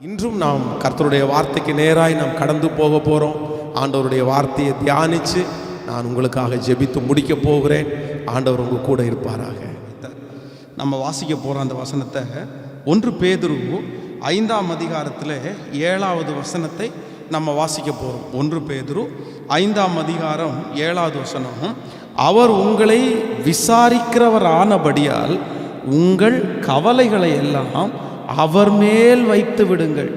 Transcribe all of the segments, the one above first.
இன்றும் நாம் கர்த்தருடைய வார்த்தைக்கு நேராய் நாம் கடந்து போக போகிறோம். ஆண்டவருடைய வார்த்தையை தியானித்து நான் உங்களுக்காக ஜெபித்து முடிக்க போகிறேன். ஆண்டவர் உங்கள் கூட இருப்பாராக. நம்ம வாசிக்க போகிற அந்த வசனத்தை 1 பேதுரு 5ஆம் அதிகாரத்தில் 7வது வசனத்தை நம்ம வாசிக்க போகிறோம். 1 பேதுரு 5ஆம் அதிகாரம் 7வது வசனம். அவர் உங்களை விசாரிக்கிறவர் ஆனபடியால் உங்கள் கவலைகளை எல்லாம் அவர் மேல் வைத்து விடுங்கள்.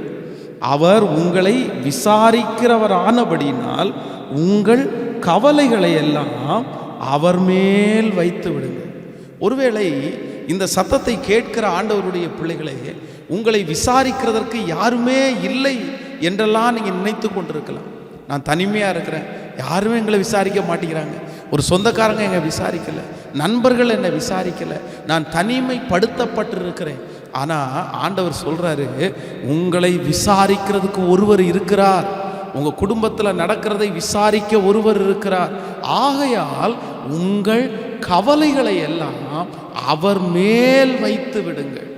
அவர் உங்களை விசாரிக்கிறவர் ஆனபடியினால் உங்கள் கவலைகளை எல்லாம் அவர் மேல் வைத்து விடுங்கள். ஒருவேளை இந்த சத்தத்தை கேட்கிற ஆண்டவருடைய பிள்ளைகளே, உங்களை விசாரிக்கிறதற்கு யாருமே இல்லை என்றெல்லாம் நீங்கள் நினைத்து கொண்டிருக்கலாம். நான் தனிமையாக இருக்கிறேன், யாருமே எங்களை விசாரிக்க மாட்டேங்கிறாங்க, ஒரு சொந்தக்காரங்க என்னை விசாரிக்கலை, நண்பர்கள் என்னை விசாரிக்கலை, நான் தனிமைப்படுத்தப்பட்டிருக்கிறேன். ஆனால் ஆண்டவர் சொல்கிறாரு, உங்களை விசாரிக்கிறதுக்கு ஒருவர் இருக்கிறார். உங்கள் குடும்பத்தில் நடக்கிறதை விசாரிக்க ஒருவர் இருக்கிறார். ஆகையால் உங்கள் கவலைகளை எல்லாம் அவர் மேல் வைத்து விடுங்கள்.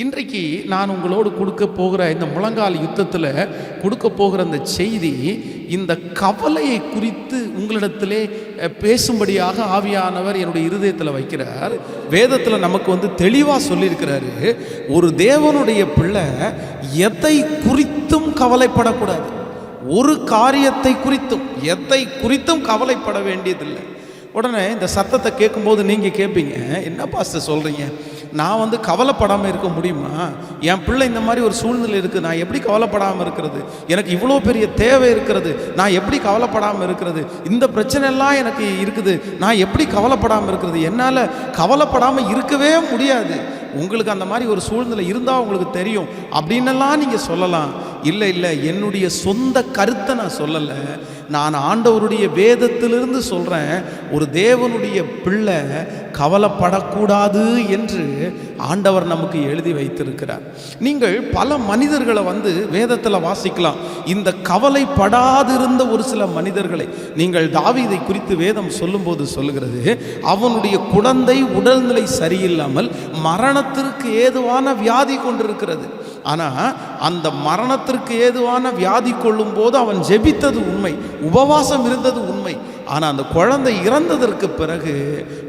இன்றைக்கு நான் உங்களோடு கொடுக்க போகிற இந்த முழங்கால் யுத்தத்தில் கொடுக்க போகிற அந்த செய்தி, இந்த கவலையை குறித்து உங்களிடத்திலே பேசும்படியாக ஆவியானவர் என்னுடைய இருதயத்தில் வைக்கிறார். வேதத்தில் நமக்கு தெளிவாக சொல்லியிருக்கிறாரு, ஒரு தேவனுடைய பிள்ளை எதை குறித்தும் கவலைப்படக்கூடாது. ஒரு காரியத்தை குறித்தும் எதை குறித்தும் கவலைப்பட வேண்டியதில்லை. உடனே இந்த சத்தத்தை கேட்கும்போது நீங்கள் கேட்பீங்க, என்ன பாஸ்டர் சொல்கிறீங்க, நான் கவலைப்படாமல் இருக்க முடியுமா? என் பிள்ளை இந்த மாதிரி ஒரு சூழ்நிலை இருக்குது, நான் எப்படி கவலைப்படாமல் இருக்கிறது? எனக்கு இவ்வளோ பெரிய தேவை இருக்கிறது, நான் எப்படி கவலைப்படாமல் இருக்கிறது? இந்த பிரச்சனைலாம் எனக்கு இருக்குது, நான் எப்படி கவலைப்படாமல் இருக்கிறது? என்னால் கவலைப்படாமல் இருக்கவே முடியாது. உங்களுக்கு அந்த மாதிரி ஒரு சூழ்நிலை இருந்தால் உங்களுக்கு தெரியும் அப்படின்னெல்லாம் நீங்கள் சொல்லலாம். இல்லை இல்லை, என்னுடைய சொந்த கருத்தை நான் சொல்லலை, நான் ஆண்டவருடைய வேதத்திலிருந்து சொல்கிறேன். ஒரு தேவனுடைய பிள்ளை கவலைப்படக்கூடாது என்று ஆண்டவர் நமக்கு எழுதி வைத்திருக்கிறார். நீங்கள் பல மனிதர்களை வேதத்தில் வாசிக்கலாம். இந்த கவலைப்படாதிருந்த ஒரு சில மனிதர்களை நீங்கள் தாவீதை குறித்து வேதம் சொல்லும்போது சொல்லுகிறது, அவனுடைய குழந்தை உடல்நிலை சரியில்லாமல் மரணத்திற்கு ஏதுவான வியாதி கொண்டிருக்கிறது. ஆனால் அந்த மரணத்திற்கு ஏதுவான வியாதி கொள்ளும் போது அவன் ஜெபித்தது உண்மை, உபவாசம் இருந்தது உண்மை. ஆனால் அந்த குழந்தை இறந்ததற்கு பிறகு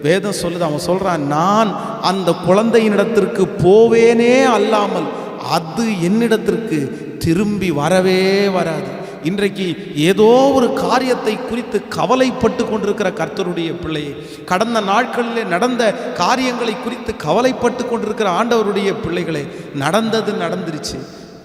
வேதம் சொல்லுது, அவன் சொல்கிறான், நான் அந்த குழந்தையினிடத்திற்கு போவேனே அல்லாமல் அது என்னிடத்திற்கு திரும்பி வரவே வராது. இன்றைக்கு ஏதோ ஒரு காரியத்தை குறித்து கவலைப்பட்டு கொண்டிருக்கிற கர்த்தருடைய பிள்ளையை, கடந்த நாட்களில் நடந்த காரியங்களை குறித்து கவலைப்பட்டு கொண்டிருக்கிற ஆண்டவருடைய பிள்ளைகளை, நடந்தது நடந்துருச்சு,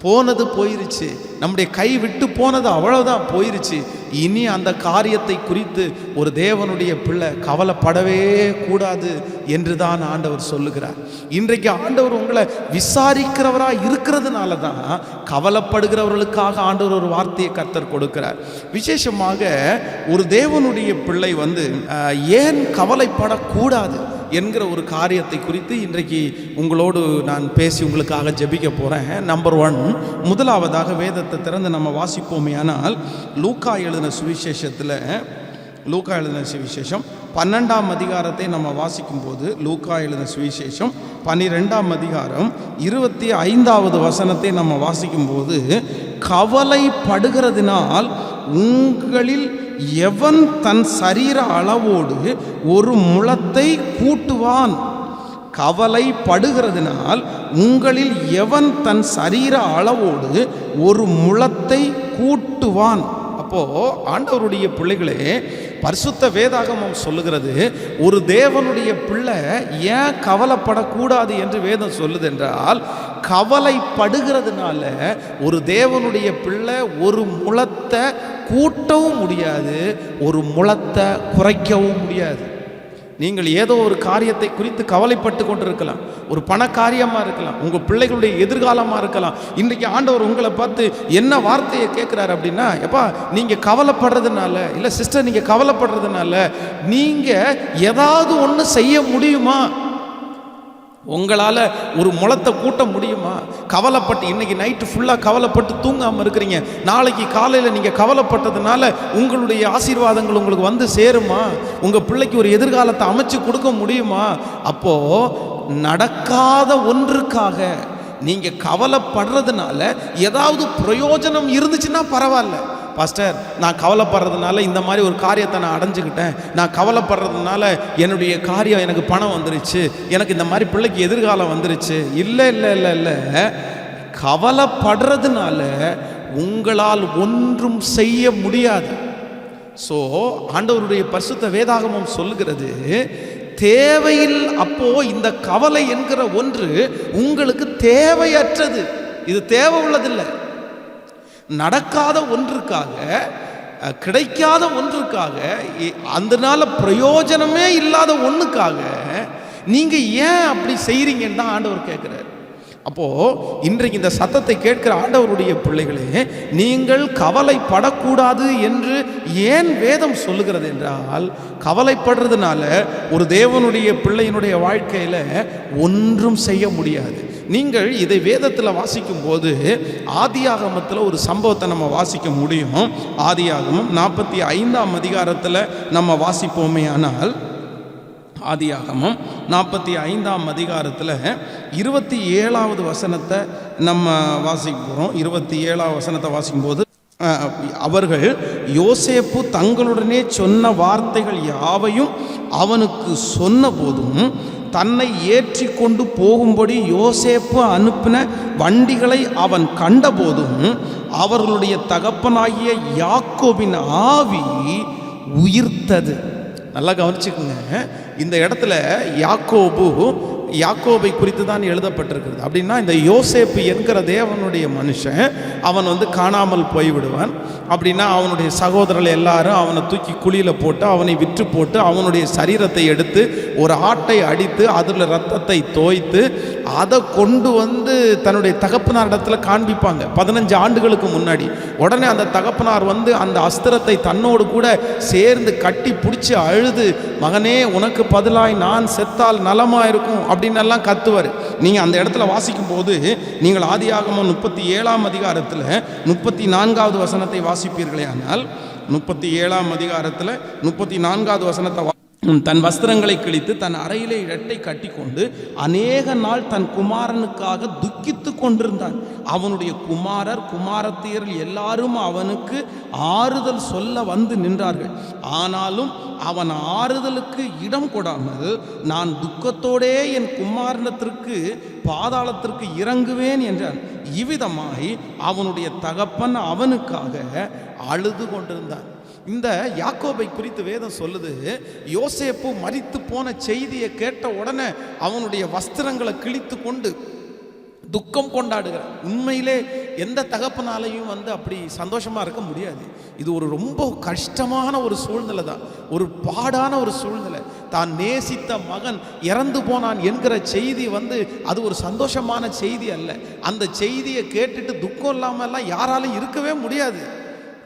போனது போயிருச்சு, நம்முடைய கை விட்டு போனது அவ்வளவுதான் போயிருச்சு. இனி அந்த காரியத்தை குறித்து ஒரு தேவனுடைய பிள்ளை கவலைப்படவே கூடாது என்று தான் ஆண்டவர் சொல்லுகிறார். இன்றைக்கு ஆண்டவர் உங்களை விசாரிக்கிறவராக இருக்கிறதுனால தான் கவலைப்படுகிறவர்களுக்காக ஆண்டவர் ஒரு வார்த்தையை கர்த்தர் கொடுக்கிறார். விசேஷமாக ஒரு தேவனுடைய பிள்ளை ஏன் கவலைப்படக்கூடாது என்கிற ஒரு காரியத்தை குறித்து இன்றைக்கு உங்களோடு நான் பேசி உங்களுக்காக ஜெபிக்க போகிறேன். நம்பர் 1, முதலாவதாக வேதத்தை திறந்து நம்ம வாசிப்போமே. ஆனால் லூக்கா எழுதின சுவிசேஷம் 12ஆம் அதிகாரத்தை நம்ம வாசிக்கும்போது, லூக்கா எழுதின சுவிசேஷம் 12ஆம் அதிகாரம் 25வது வசனத்தை நம்ம வாசிக்கும்போது, கவலைப்படுகிறதினால் உங்களில் எவன் தன் சரீர அளவோடு ஒரு முழத்தை கூட்டுவான்? கவலைப்படுகிறதினால் உங்களில் எவன் தன் சரீர அளவோடு ஒரு முழத்தை கூட்டுவான்? அப்போ ஆண்டவருடைய பிள்ளைகளே, பரிசுத்த வேதாகமம் சொல்லுகிறது, ஒரு தேவனுடைய பிள்ளை ஏன் கவலைப்படக்கூடாது என்று வேதம் சொல்லுது என்றால், கவலைப்படுகிறதுனால ஒரு தேவனுடைய பிள்ளை ஒரு முழத்தை கூட்டவும் முடியாது, ஒரு முழத்தை குறைக்கவும் முடியாது. நீங்கள் ஏதோ ஒரு காரியத்தை குறித்து கவலைப்பட்டு கொண்டிருக்கலாம், ஒரு பண காரியமாக இருக்கலாம், உங்கள் பிள்ளைகளுடைய எதிர்காலமாக இருக்கலாம். இன்றைக்கு ஆண்டவர் உங்களை பார்த்து என்ன வார்த்தையை கேட்குறாரு அப்படின்னா, எப்பா நீங்கள் கவலைப்படுறதுனால, இல்லை சிஸ்டர் நீங்கள் கவலைப்படுறதுனால நீங்கள் ஏதாவது ஒன்று செய்ய முடியுமா? உங்களால் ஒரு முளத்தை கூட்ட முடியுமா? கவலைப்பட்டு இன்னைக்கு நைட்டு ஃபுல்லாக கவலைப்பட்டு தூங்காமல் இருக்கிறீங்க, நாளைக்கு காலையில் நீங்கள் கவலைப்பட்டதுனால உங்களுடைய ஆசீர்வாதங்கள் உங்களுக்கு சேருமா? உங்கள் பிள்ளைக்கு ஒரு எதிர்காலத்தை அமைச்சு கொடுக்க முடியுமா? அப்போது நடக்காத ஒன்றுக்காக நீங்கள் கவலைப்படுறதுனால ஏதாவது பிரயோஜனம் இருந்துச்சுன்னா பரவாயில்ல. பாஸ்டர், நான் கவலைப்படுறதுனால இந்த மாதிரி ஒரு காரியத்தை நான் அடைஞ்சுக்கிட்டேன், நான் கவலைப்படுறதுனால என்னுடைய காரியம், எனக்கு பணம் வந்துருச்சு, எனக்கு இந்த மாதிரி பிள்ளைக்கு எதிர்காலம் வந்துருச்சு. இல்லை இல்லை இல்லை இல்லை, கவலைப்படுறதுனால உங்களால் ஒன்றும் செய்ய முடியாது. ஸோ ஆண்டவருடைய பரிசுத்த வேதாகமம் சொல்லுகிறது, தேவையில் அப்போ இந்த கவலை என்கிற ஒன்று உங்களுக்கு தேவையற்றது. இது தேவை உள்ளதில்லை. நடக்காத ஒன்றுக்காக, கிடைக்காத ஒன்றுக்காக, அதனால பிரயோஜனமே இல்லாத ஒன்றுக்காக நீங்க ஏன் அப்படி செய்றீங்கன்னு தான் ஆண்டவர் கேட்கிறார். அப்போ இன்றைக்கு இந்த சத்தத்தை கேட்கிற ஆண்டவருடைய பிள்ளைகளே, நீங்கள் கவலைப்படக்கூடாது என்று ஏன் வேதம் சொல்லுகிறது என்றால், கவலைப்படுறதுனால ஒரு தேவனுடைய பிள்ளையினுடைய வாழ்க்கையில ஒன்றும் செய்ய முடியாது. நீங்கள் இதை வேதத்தில் வாசிக்கும் போது ஆதியாகமத்தில் ஒரு சம்பவத்தை நம்ம வாசிக்க முடியும். ஆதியாகமம் 45ஆம் அதிகாரத்தில் நம்ம வாசிப்போமே ஆனால், ஆதியாகமம் 45ஆம் அதிகாரத்தில் 27வது வசனத்தை நம்ம வாசிக்க போகிறோம். 27வது வசனத்தை வாசிக்கும்போது, அவர்கள் யோசேப்பு தங்களுடனே சொன்ன வார்த்தைகள் யாவையும் அவனுக்கு சொன்ன போதும், தன்னை ஏற்றி கொண்டு போகும்படி யோசேப்பு அனுப்பின வண்டிகளை அவன் கண்டபோதும், அவர்களுடைய தகப்பனாகிய யாக்கோபின் ஆவி உயிர்த்தது. நல்லா கவனிச்சுக்குங்க, இந்த இடத்துல யாக்கோபை குறித்து தான் எழுதப்பட்டிருக்கிறது. அப்படின்னா இந்த யோசேப்பு என்கிற தேவனுடைய மனுஷன், அவன் காணாமல் போய்விடுவான். அப்படின்னா அவனுடைய சகோதரர்கள் எல்லாரும் அவனை தூக்கி குழியில் போட்டு, அவனை விற்று போட்டு, அவனுடைய சரீரத்தை எடுத்து ஒரு ஆட்டை அடித்து அதில் ரத்தத்தை தோய்த்து அதை கொண்டு தன்னுடைய தகப்பனார் இடத்துல காண்பிப்பாங்க 15 ஆண்டுகளுக்கு முன்னாடி. உடனே அந்த தகப்பனார் அந்த அஸ்திரத்தை தன்னோடு கூட சேர்ந்து கட்டி பிடிச்சி அழுது, மகனே உனக்கு பதிலாய் நான் செத்தால் நலமாக இருக்கும் அப்படின்னு எல்லாம் கத்துவார். நீங்கள் அந்த இடத்துல வாசிக்கும் போது, நீங்கள் ஆதியாகமம் 37ஆம் அதிகாரத்தில் 34வது வசனத்தை வாசிப்பீர்களே ஆனால், 37ஆம் அதிகாரத்தில் 34வது வசனத்தை, தன் வஸ்திரங்களை கிழித்து தன் அறையிலே இரட்டை கட்டி கொண்டு அநேக நாள் தன் குமாரனுக்காக துக்கித்து கொண்டிருந்தான். அவனுடைய குமாரர் குமாரத்தியர்கள் எல்லாரும் அவனுக்கு ஆறுதல் சொல்ல வந்து நின்றார்கள். ஆனாலும் அவன் ஆறுதலுக்கு இடம் கொடாமல், நான் துக்கத்தோடே என் குமாரனத்திற்கு பாதாளத்திற்கு இறங்குவேன் என்றான். இவ்விதமாய் அவனுடைய தகப்பன் அவனுக்காக அழுது கொண்டிருந்தான். இந்த யாக்கோபை குறித்து வேதம் சொல்லுது, யோசேப்பு மரித்து போன செய்தியை கேட்ட உடனே அவனுடைய வஸ்திரங்களை கிழித்து கொண்டு துக்கம் கொண்டாடுகிறார். உண்மையிலே எந்த தகப்பனாலையும் அப்படி சந்தோஷமா இருக்க முடியாது. இது ஒரு ரொம்ப கஷ்டமான ஒரு சூழ்நிலை தான், ஒரு பாடான ஒரு சூழ்நிலை. தான் நேசித்த மகன் இறந்து போனான் என்கிற செய்தி அது ஒரு சந்தோஷமான செய்தி அல்ல. அந்த செய்தியை கேட்டுட்டு துக்கம் இல்லாமல்லாம் யாராலும் இருக்கவே முடியாது.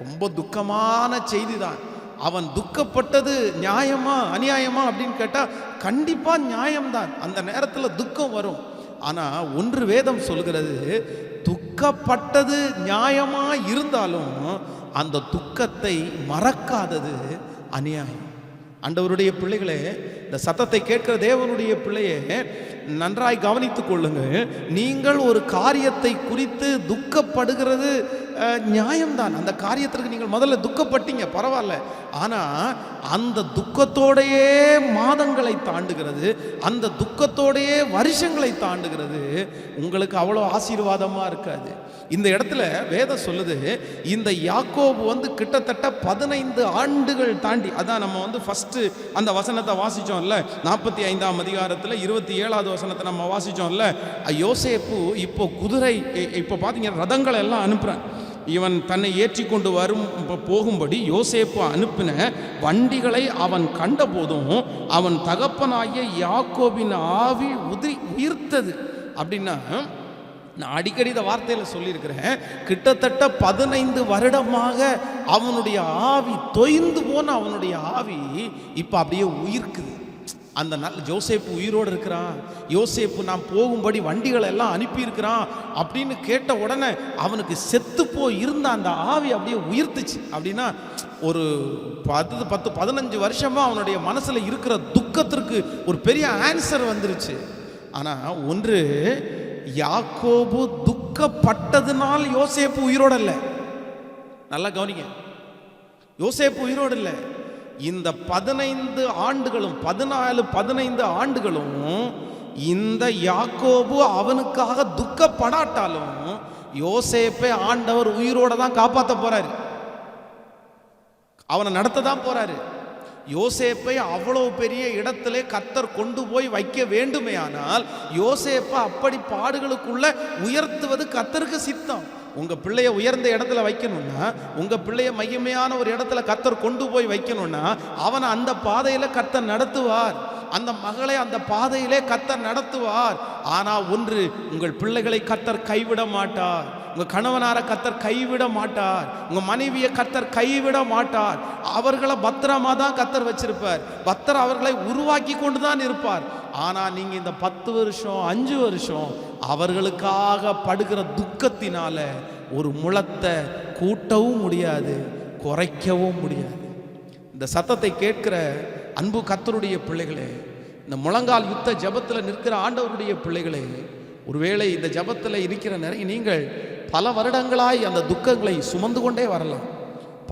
ரொம்ப துக்கமான செய்தி தான். அவன் துக்கப்பட்டது நியாயமா அநியாயமா அப்படின்னு கேட்டால் கண்டிப்பாக நியாயம்தான். அந்த நேரத்தில் துக்கம் வரும். ஆனால் ஒன்று வேதம் சொல்கிறது, துக்கப்பட்டது நியாயமா இருந்தாலும் அந்த துக்கத்தை மறக்காதது அநியாயம். ஆண்டவருடைய பிள்ளைகளே, இந்த சத்தத்தை கேட்கிற தேவனுடைய பிள்ளையே, நன்றாய் கவனித்துக் கொள்ளுங்கள். நீங்கள் ஒரு காரியத்தை குறித்து துக்கப்படுகிறது நியாயம்தான். அந்த காரியத்திற்கு நீங்கள் முதல்ல துக்கப்பட்டீங்க, பரவாயில்ல. ஆனால் அந்த துக்கத்தோடையே மாதங்களை தாண்டுகிறது, அந்த துக்கத்தோடையே வருஷங்களை தாண்டுகிறது, உங்களுக்கு அவ்வளோ ஆசீர்வாதமாக இருக்காது. இந்த இடத்துல வேதம் சொல்லுது, இந்த யாக்கோபு கிட்டத்தட்ட 15 ஆண்டுகள் தாண்டி, அதான் நம்ம ஃபஸ்ட்டு அந்த வசனத்தை வாசித்தோம்ல, 45ஆம் அதிகாரத்தில் 27வது வசனத்தை நம்ம வாசித்தோம்ல. யோசேப்பு இப்போ குதிரை, இப்போ பார்த்தீங்கன்னா ரதங்களை எல்லாம் அனுப்புகிறான். இவன் தன்னை ஏற்றி கொண்டு போகும்படி யோசேப்பு அனுப்பின வண்டிகளை அவன் கண்டபோதும் அவன் தகப்பனாகிய யாக்கோபின் ஆவி உயிர்த்தது. அப்படின்னா, நான் அடிக்கடி இந்த வார்த்தையில் சொல்லியிருக்கிறேன், கிட்டத்தட்ட 15 வருடமாக அவனுடைய ஆவி தொய்ந்து போன அவனுடைய ஆவி இப்போ அப்படியே உயிர்க்குது. அந்த நாள் யோசேப்பு உயிரோடு இருக்கிறான், யோசேப்பு நான் போகும்படி வண்டிகளை எல்லாம் அனுப்பியிருக்கிறான் அப்படின்னு கேட்ட உடனே அவனுக்கு செத்து போய் இருந்த அந்த ஆவி அப்படியே உயிர்த்துச்சு. அப்படின்னா ஒரு 10-15 வருஷமாக அவனுடைய மனசில் இருக்கிற துக்கத்திற்கு ஒரு பெரிய ஆன்சர் வந்துருச்சு. ஆனால் ஒன்று, யாக்கோபு துக்கப்பட்டதுனால் யோசேப்பு உயிரோடு இல்லை. நல்லா கவனிங்க, யோசேப்பு உயிரோடு இல்லை. இந்த 15 ஆண்டுகளும் 14-15 ஆண்டுகளும் இந்த யாக்கோபு அவனுக்காக துக்கப்படாட்டாலும் யோசேப்பை ஆண்டவர் உயிரோட தான் காப்பாற்ற போறாரு, அவனை நடத்த தான் போறாரு. யோசேப்பை அவ்வளவு பெரிய இடத்திலே கர்த்தர் கொண்டு போய் வைக்க வேண்டுமே, ஆனால் யோசேப்பை அப்படி பாடுகளுக்குள்ள உயர்த்துவது கர்த்தருக்கு சித்தம். உங்க பிள்ளைய உயர்ந்த இடத்துல வைக்கணும்னா, உங்க பிள்ளைய மகிமையான ஒரு இடத்துல கர்த்தர் கொண்டு போய் வைக்கணும்னா, அவனை அந்த பாதையில கர்த்தர் நடத்துவார். அந்த மகளை அந்த பாதையிலே கர்த்தர் நடத்துவார். ஆனா ஒன்று, உங்கள் பிள்ளைகளை கர்த்தர் கைவிட மாட்டார். உங்க கணவனார கர்த்தர் கைவிட மாட்டார். உங்க மனைவியை கர்த்தர் கைவிட மாட்டார். அவர்களை பத்திரமா தான் கர்த்தர் வச்சிருப்பார். பத்திரம் அவர்களை உருவாக்கி கொண்டு தான் இருப்பார். ஆனா நீங்க இந்த 10 வருஷம் 5 வருஷம் அவர்களுக்காக படுகிற துக்கத்தினால ஒரு முளத்தை கூட்டவும் முடியாது, குறைக்கவும் முடியாது. இந்த சத்தத்தை கேட்கிற அன்பு கர்த்தருடைய பிள்ளைகளே, இந்த முழங்கால் யுத்த ஜபத்தில் நிற்கிற ஆண்டவருடைய பிள்ளைகளே, ஒருவேளை இந்த ஜபத்தில் இருக்கிற நிறைய நீங்கள் பல வருடங்களாய் அந்த துக்கங்களை சுமந்து கொண்டே வரலாம்.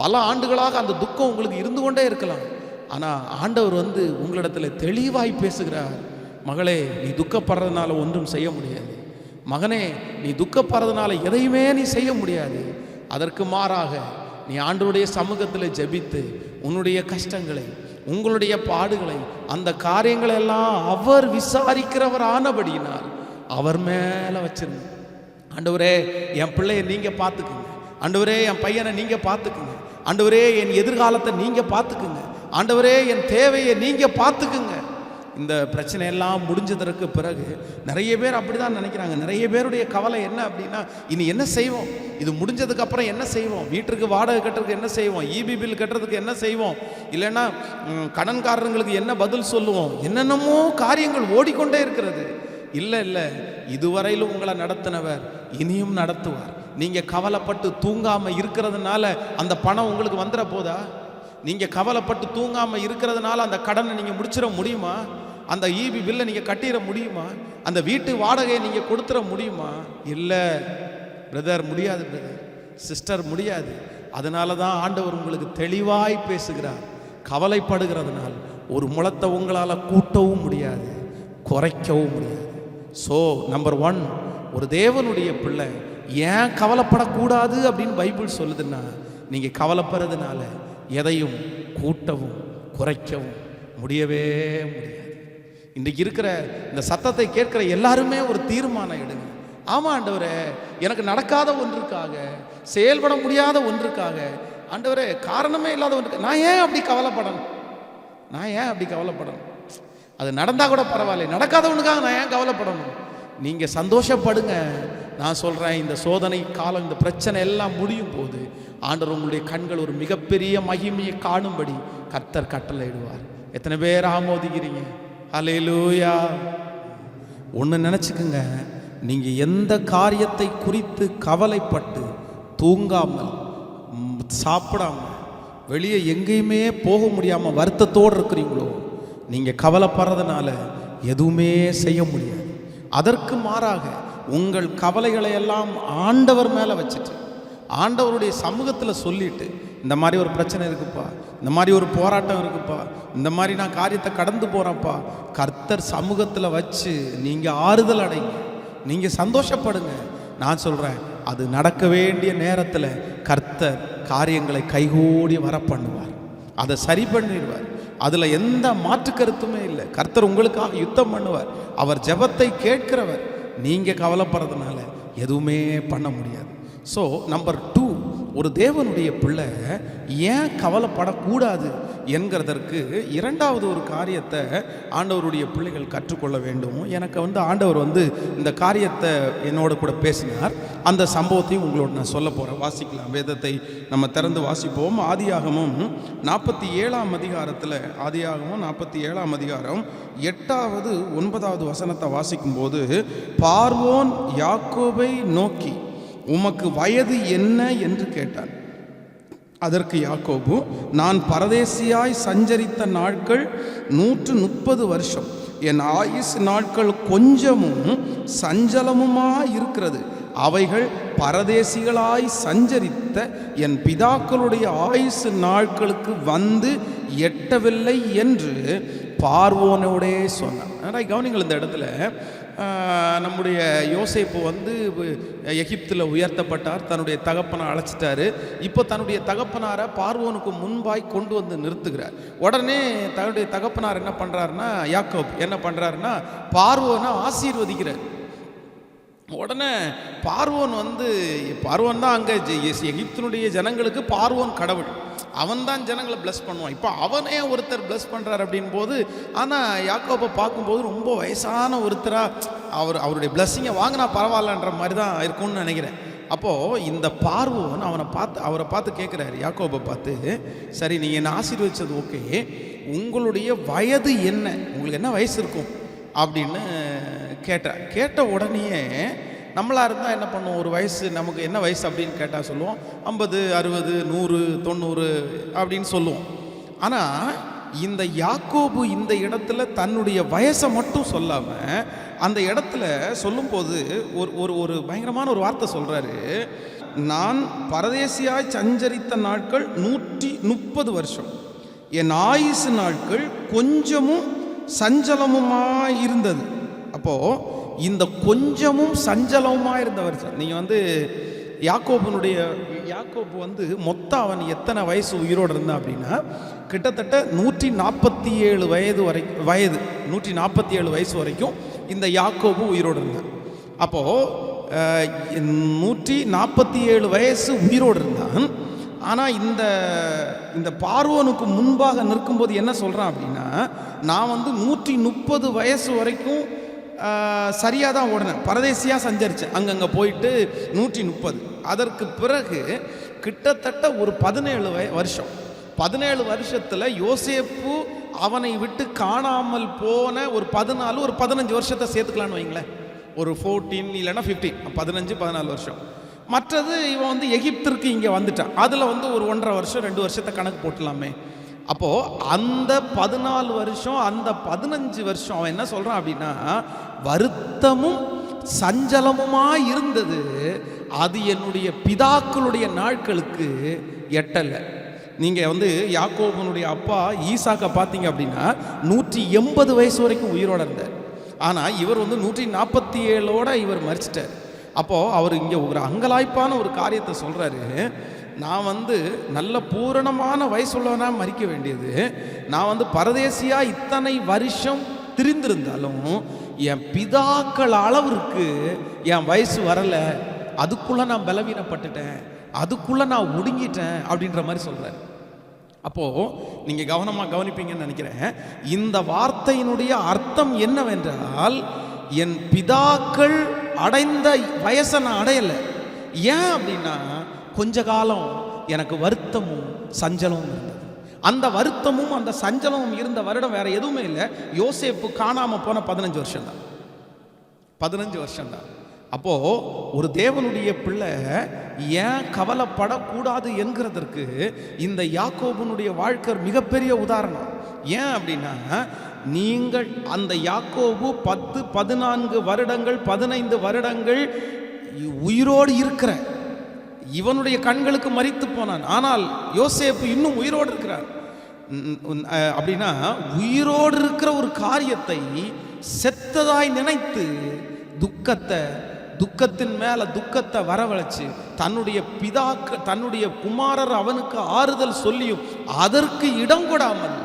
பல ஆண்டுகளாக அந்த துக்கம் உங்களுக்கு இருந்து கொண்டே இருக்கலாம். ஆனால் ஆண்டவர் உங்களிடத்தில் தெளிவாய் பேசுகிறார். மகளே, நீ துக்கப்படுறதுனால ஒன்றும் செய்ய முடியாது. மகனே, நீ துக்கப்படுறதுனால எதையுமே நீ செய்ய முடியாது. அதற்கு மாறாக நீ ஆண்டவருடைய சமூகத்தில் ஜெபித்து உன்னுடைய கஷ்டங்களை, உங்களுடைய பாடுகளை, அந்த காரியங்களை எல்லாம் அவர் விசாரிக்கிறவர் ஆனபடியினால் அவர் மேலே வச்சிருங்க. ஆண்டவரே, என் பிள்ளையை நீங்க பார்த்துக்குங்க. ஆண்டவரே, என் பையனை நீங்க பார்த்துக்குங்க. ஆண்டவரே, என் எதிர்காலத்தை நீங்க பார்த்துக்குங்க. ஆண்டவரே, என் தேவையை நீங்க பார்த்துக்குங்க. இந்த பிரச்சனை எல்லாம் முடிஞ்சதற்கு பிறகு நிறைய பேர் அப்படிதான் நினைக்கிறாங்க. நிறைய பேருடைய கவலை என்ன அப்படின்னா, இனி என்ன செய்வோம், இது முடிஞ்சதுக்கு அப்புறம் என்ன செய்வோம், வீட்டுக்கு வாடகை கட்டுறதுக்கு என்ன செய்வோம், இபி பில் கட்டுறதுக்கு என்ன செய்வோம், இல்லைன்னா கடன்காரங்களுக்கு என்ன பதில் சொல்லுவோம், என்னென்னமோ காரியங்கள் ஓடிக்கொண்டே இருக்கிறது. இல்லை இல்லை, இதுவரையிலும் உங்களை நடத்தினவர் இனியும் நடத்துவார். நீங்க கவலைப்பட்டு தூங்காம இருக்கிறதுனால அந்த பணம் உங்களுக்கு வந்துட போதா? நீங்க கவலைப்பட்டு தூங்காம இருக்கிறதுனால அந்த கடனை நீங்க முடிச்சிட முடியுமா? அந்த இபி பில்லை நீங்க கட்டிட முடியுமா? அந்த வீட்டு வாடகையை நீங்க கொடுத்துட முடியுமா? இல்லை பிரதர், முடியாது. பிரதர், சிஸ்டர், முடியாது. அதனால தான் ஆண்டவர் உங்களுக்கு தெளிவாய் பேசுகிறார். கவலைப்படுகிறதுனால் ஒரு முளத்தை உங்களால் கூட்டவும் முடியாது, குறைக்கவும் முடியாது. ஸோ நம்பர் 1, ஒரு தேவனுடைய பிள்ளை ஏன் கவலைப்படக்கூடாது அப்படின்னு பைபிள் சொல்லுதுன்னா, நீங்கள் கவலைப்படுறதுனால எதையும் கூட்டவும் குறைக்கவும் முடியவே முடியாது. இன்றைக்கு இருக்கிற இந்த சத்தத்தை கேட்கிற எல்லாருமே ஒரு தீர்மானம் எடுங்க. ஆமாம் ஆண்டவரே, எனக்கு நடக்காத ஒன்றுக்காக, செயல்பட முடியாத ஒன்றுக்காக, ஆண்டவரே காரணமே இல்லாத ஒன்றுக்கு நான் ஏன் அப்படி கவலைப்படணும்? நான் ஏன் அப்படி கவலைப்படணும்? அது நடந்தால் கூட பரவாயில்ல, நடக்காத ஒன்றுக்காக நான் ஏன் கவலைப்படணும்? நீங்கள் சந்தோஷப்படுங்க. நான் சொல்கிறேன், இந்த சோதனை காலம், இந்த பிரச்சனை எல்லாம் முடியும் போது ஆண்டவர் உங்களுடைய கண்கள் ஒரு மிகப்பெரிய மகிமையை காணும்படி கர்த்தர் கட்டளையிடுவார். எத்தனை பேர் ஆமோதிக்கிறீங்க? ஹல்லேலூயா. ஒன்று நினச்சிக்குங்க, நீங்கள் எந்த காரியத்தை குறித்து கவலைப்பட்டு தூங்காமல், சாப்பிடாம, வெளியே எங்கேயுமே போக முடியாமல் வருத்தத்தோடு இருக்கிறீங்களோ, நீங்கள் கவலைப்படுறதுனால எதுவுமே செய்ய முடியாது. அதற்கு மாறாக உங்கள் கவலைகளை எல்லாம் ஆண்டவர் மேலே வச்சுட்டு, ஆண்டவருடைய சமூகத்தில் சொல்லிட்டு, இந்த மாதிரி ஒரு பிரச்சனை இருக்குப்பா, இந்த மாதிரி ஒரு போராட்டம் இருக்குப்பா, இந்த மாதிரி நான் காரியத்தை கடந்து போகிறேன்ப்பா, கர்த்தர் சமூகத்தில் வச்சு நீங்கள் ஆறுதல் அடைங்க, நீங்கள் சந்தோஷப்படுங்க. நான் சொல்கிறேன், அது நடக்க வேண்டிய நேரத்தில் கர்த்தர் காரியங்களை கைகூடி வர பண்ணுவார், அதை சரி பண்ணிடுவார். அதில் எந்த மாற்று கருத்துமே இல்லை. கர்த்தர் உங்களுக்காக யுத்தம் பண்ணுவார். அவர் ஜெபத்தை கேட்கிறவர். நீங்கள் கவலைப்படுறதுனால எதுவுமே பண்ண முடியாது. ஸோ நம்பர் 2, ஒரு தேவனுடைய பிள்ளை ஏன் கவலைப்படக்கூடாது என்கிறதற்கு இரண்டாவது ஒரு காரியத்தை ஆண்டவருடைய பிள்ளைகள் கற்றுக்கொள்ள வேண்டும். எனக்கு ஆண்டவர் இந்த காரியத்தை என்னோட கூட பேசினார். அந்த சம்பவத்தையும் உங்களோட நான் சொல்ல போகிறேன். வாசிக்கலாம், வேதத்தை நம்ம திறந்து வாசிப்போம். ஆதியாகமம் 47ஆம் அதிகாரத்தில், ஆதியாகமம் 47ஆம் அதிகாரம் 8வது 9வது வசனத்தை வாசிக்கும்போது, பார்வோன் யாக்கோபை நோக்கி, உமக்கு வயது என்ன என்று கேட்டான். அதற்கு யாக்கோபு, நான் பரதேசியாய் சஞ்சரித்த நாட்கள் 130 வருஷம், என் ஆயுசு நாட்கள் கொஞ்சமும் சஞ்சலமுமாய் இருக்கிறது. அவைகள் பரதேசிகளாய் சஞ்சரித்த என் பிதாக்களுடைய ஆயுசு நாட்களுக்கு வந்து எட்டவில்லை என்று பார்வோனோடே சொன்னான். கவனிங்கள், இந்த இடத்துல நம்முடைய யோசேப்பு வந்து எகிப்தில் உயர்த்தப்பட்டார், தன்னுடைய தகப்பனை அழைச்சிட்டாரு. இப்போ தன்னுடைய தகப்பனாரை பார்வோனுக்கு முன்பாய் கொண்டு வந்து நிறுத்துகிறார். உடனே தன்னுடைய தகப்பனார் என்ன பண்ணுறாருன்னா, யாக்கோப் என்ன பண்ணுறாருன்னா பார்வோனை ஆசீர்வதிக்கிறார். உடனே பார்வோன் தான் அங்கே எகிப்தினுடைய ஜனங்களுக்கு பார்வோன் கடவுள், அவன் தான் ஜனங்களை பிளஸ் பண்ணுவான். இப்போ அவனே ஒருத்தர் பிளஸ் பண்ணுறார் அப்படின் போது, ஆனால் யாக்கோபை பார்க்கும்போது ரொம்ப வயசான ஒருத்தராக அவருடைய பிளஸ்ஸிங்கை வாங்கினா பரவாயில்லன்ற மாதிரி தான் இருக்கும்னு நினைக்கிறேன். அப்போது இந்த பார்வோன் அவரை பார்த்து கேட்குறாரு, யாக்கோபை பார்த்து, சரி நீங்கள் என்ன ஆசீர்வதிச்சது ஓகே, உங்களுடைய வயது என்ன, உங்களுக்கு என்ன வயசு இருக்கும் அப்படின்னு கேட்ட உடனே நம்மளாக இருந்தால் என்ன பண்ணுவோம், ஒரு வயசு நமக்கு என்ன வயசு அப்படின்னு கேட்டால் சொல்லுவோம் 50, 60, 100, 90 அப்படின்னு சொல்லுவோம். ஆனால் இந்த யாக்கோபு இந்த இடத்துல தன்னுடைய வயசை மட்டும் சொல்லாமல் அந்த இடத்துல சொல்லும்போது ஒரு பயங்கரமான ஒரு வார்த்தை சொல்கிறாரு. நான் பரதேசியாய் சஞ்சரித்த நாட்கள் 130 வருஷம், என் ஆயுசு நாட்கள் கொஞ்சமும் சஞ்சலமுமாக இருந்தது. அப்போது இந்த கொஞ்சமும் சஞ்சலமுமாக இருந்த வருஷம், நீங்கள் வந்து யாக்கோபு வந்து மொத்தம் அவன் எத்தனை வயசு உயிரோடு இருந்தான் அப்படின்னா கிட்டத்தட்ட 147 வயது 147 வயசு வரைக்கும் இந்த யாக்கோபு உயிரோடு இருந்தான். அப்போது 147 வயசு உயிரோடு இருந்தான். ஆனால் இந்த பார்வோனுக்கு முன்பாக நிற்கும்போது என்ன சொல்கிறான் அப்படின்னா, நான் வந்து 130 வயசு வரைக்கும் சரியாக தான் ஓடினேன், பரதேசியாக சஞ்சரித்தேன், அங்கங்கே போயிட்டு 130. அதற்கு பிறகு கிட்டத்தட்ட ஒரு 17 வருஷத்தில் யோசேப்பு அவனை விட்டு காணாமல் போன ஒரு 14 ஒரு 15 வருஷத்தை சேர்த்துக்கலான்னு வைங்களேன். ஒரு 14 இல்லைன்னா 15, 15-14 வருஷம். மற்றது இவன் வந்து எகிப்திற்கு இங்கே வந்துட்டான், அதில் வந்து ஒரு 1.5 வருஷம் 2 வருஷத்தை கணக்கு போட்டலாமே. அப்போது அந்த 14 வருஷம் அந்த 15 வருஷம் அவன் என்ன சொல்கிறான் அப்படின்னா, வருத்தமும் சஞ்சலமுமாக இருந்தது, அது என்னுடைய பிதாக்களுடைய நாட்களுக்கு எட்டலை. நீங்கள் வந்து யாக்கோபனுடைய அப்பா ஈசாக்கை பார்த்தீங்க அப்படின்னா 180 வயசு வரைக்கும் உயிரோடு இருந்தார். ஆனால் இவர் வந்து 147ஓட இவர் மரிச்சிட்டார். அப்போது அவர் இங்கே ஒரு அங்கலாய்ப்பான ஒரு காரியத்தை சொல்கிறாரு. நான் வந்து நல்ல பூரணமான வயசுள்ளவனாக மறிக்க வேண்டியது, நான் வந்து பரதேசியாக இத்தனை வருஷம் திரிந்திருந்தாலும் என் பிதாக்கள் அளவிற்கு என் வயசு வரலை, அதுக்குள்ளே நான் பலவீனப்பட்டுட்டேன், அதுக்குள்ளே நான் ஒடுங்கிட்டேன் அப்படின்ற மாதிரி சொல்கிறார். அப்போது நீங்கள் கவனமாக கவனிப்பீங்கன்னு நினைக்கிறேன். இந்த வார்த்தையினுடைய அர்த்தம் என்னவென்றால், என் பிதாக்கள் அடைந்த வயசை நான் அடையலை. ஏன் அப்படின்னா கொஞ்ச காலம் எனக்கு வருத்தமும் சஞ்சலமும் இருந்தது. அந்த வருத்தமும் அந்த சஞ்சலமும் இருந்த வருடம் வேற எதுவுமே இல்லை, யோசேப்பு காணாமல் போன 15 வருஷம்தான். அப்போது ஒரு தேவனுடைய பிள்ளை ஏன் கவலைப்படக்கூடாது என்கிறதற்கு இந்த யாக்கோபனுடைய வாழ்க்கை மிகப்பெரிய உதாரணம். ஏன் அப்படின்னா, நீங்கள் அந்த யாக்கோபு 10, 14 வருடங்கள் 15 வருடங்கள் உயிரோடு இருக்கிற இவனுடைய கண்களுக்கு மரித்து போனான். ஆனால் யோசேப்பு இன்னும் உயிரோடு இருக்கிறார். அப்படின்னா உயிரோடு இருக்கிற ஒரு காரியத்தை செத்ததாய் நினைத்து துக்கத்தின் மேல துக்கத்தை வரவழைச்சு தன்னுடைய குமாரர் அவனுக்கு ஆறுதல் சொல்லியும் அதற்கு இடம் கொடாமல்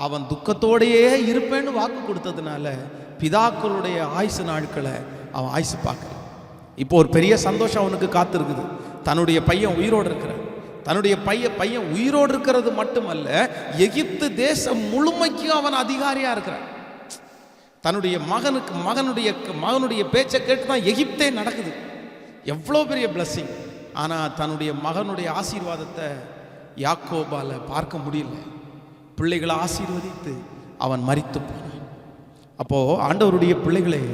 அவன் துக்கத்தோடையே இருப்பேன்னு வாக்கு கொடுத்ததுனால பிதாக்களுடைய ஆயுசு நாட்களை அவன் ஆயுசு பார்க்கல. இப்போ ஒரு பெரிய சந்தோஷம் அவனுக்கு காத்திருக்குது. தன்னுடைய பையன் உயிரோடு இருக்கிறான். தன்னுடைய பையன் உயிரோடு இருக்கிறது மட்டுமல்ல, எகிப்து தேசம் முழுமைக்கும் அவன் அதிகாரியா இருக்கிறான். தன்னுடைய மகனுடைய பேச்சை கேட்டு தான் எகிப்தே நடக்குது. எவ்வளோ பெரிய பிளஸ்ஸிங். ஆனால் தன்னுடைய மகனுடைய ஆசீர்வாதத்தை யாக்கோபால பார்க்க முடியல. பிள்ளைகளை ஆசீர்வதித்து அவன் மரித்து போனான். அப்போது ஆண்டவருடைய பிள்ளைகளே,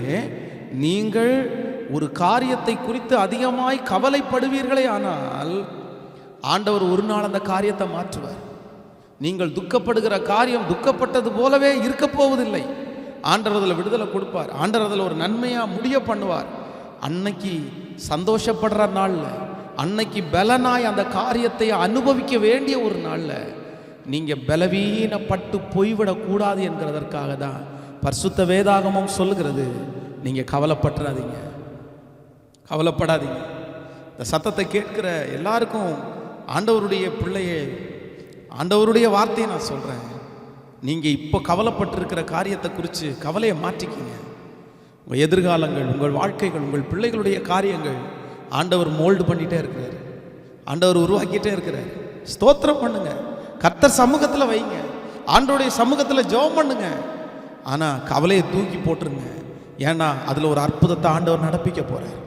நீங்கள் ஒரு காரியத்தை குறித்து அதிகமாய் கவலைப்படுவீர்களே ஆனால் ஆண்டவர் ஒரு நாள் அந்த காரியத்தை மாற்றுவார். நீங்கள் துக்கப்படுகிற காரியம் துக்கப்பட்டது போலவே இருக்க போவதில்லை. ஆண்டவர் அதில் விடுதலை கொடுப்பார். ஆண்டவர் அதில் ஒரு நன்மையாக முடிய பண்ணுவார். அன்னைக்கு சந்தோஷப்படுற நாளில், அன்னைக்கு பலனாய் அந்த காரியத்தை அனுபவிக்க வேண்டிய ஒரு நாளில் நீங்கள் பலவீனப்பட்டு போய்விடக்கூடாது என்கிறதற்காக தான் பரிசுத்த வேதாகமம் சொல்லுகிறது, நீங்கள் கவலைப்பட்டுறாதீங்க, கவலைப்படாதீங்க. இந்த சத்தத்தை கேட்கிற எல்லாருக்கும் ஆண்டவருடைய பிள்ளையே, ஆண்டவருடைய வார்த்தையை நான் சொல்கிறேன். நீங்கள் இப்போ கவலைப்பட்டிருக்கிற காரியத்தை குறித்து கவலையை மாற்றிக்கிங்க. உங்கள் எதிர்காலங்கள், உங்கள் வாழ்க்கைகள், உங்கள் பிள்ளைகளுடைய காரியங்கள் ஆண்டவர் மோல்டு பண்ணிகிட்டே இருக்கிறார், ஆண்டவர் உருவாக்கிட்டே இருக்கிறார். ஸ்தோத்திரம் பண்ணுங்க, கர்த்தர் சமூகத்தில் வைங்க, ஆண்டவருடைய சமூகத்தில் ஜெபம் பண்ணுங்க. ஆனால் கவலையை தூக்கி போட்டுருங்க. ஏன்னா அதில் ஒரு அற்புதத்தை ஆண்டவர் நடப்பிக்க போகிறார்.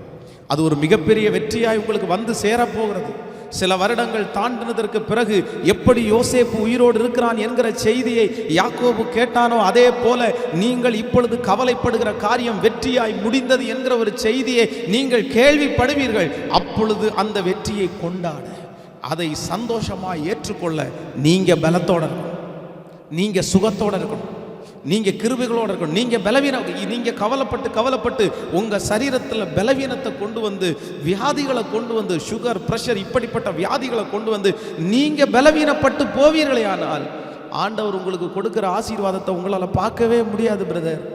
அது ஒரு மிகப்பெரிய வெற்றியாய் உங்களுக்கு வந்து சேரப்போகிறது. சில வருடங்கள் தாண்டினதற்கு பிறகு எப்படி யோசேப்பு உயிரோடு இருக்கிறான் என்கிற செய்தியை யாக்கோபு கேட்டானோ, அதே போல நீங்கள் இப்பொழுது கவலைப்படுகிற காரியம் வெற்றியாய் முடிந்தது என்கிற ஒரு செய்தியை நீங்கள் கேள்விப்படுவீர்கள். அப்பொழுது அந்த வெற்றியை கொண்டாட, அதை சந்தோஷமாக ஏற்றுக்கொள்ள நீங்கள் பலத்தோடு இருக்கணும், நீங்கள் சுகத்தோடு இருக்கணும், நீங்கள் கிருபைகளோடு இருக்கணும். நீங்கள் கவலைப்பட்டு உங்கள் சரீரத்தில் பலவீனத்தை கொண்டு வந்து, வியாதிகளை கொண்டு வந்து, சுகர், பிரஷர், இப்படிப்பட்ட வியாதிகளை கொண்டு வந்து நீங்கள் பலவீனப்பட்டு போவீர்களே ஆனால் ஆண்டவர் உங்களுக்கு கொடுக்குற ஆசீர்வாதத்தை உங்களால் பார்க்கவே முடியாது பிரதர்,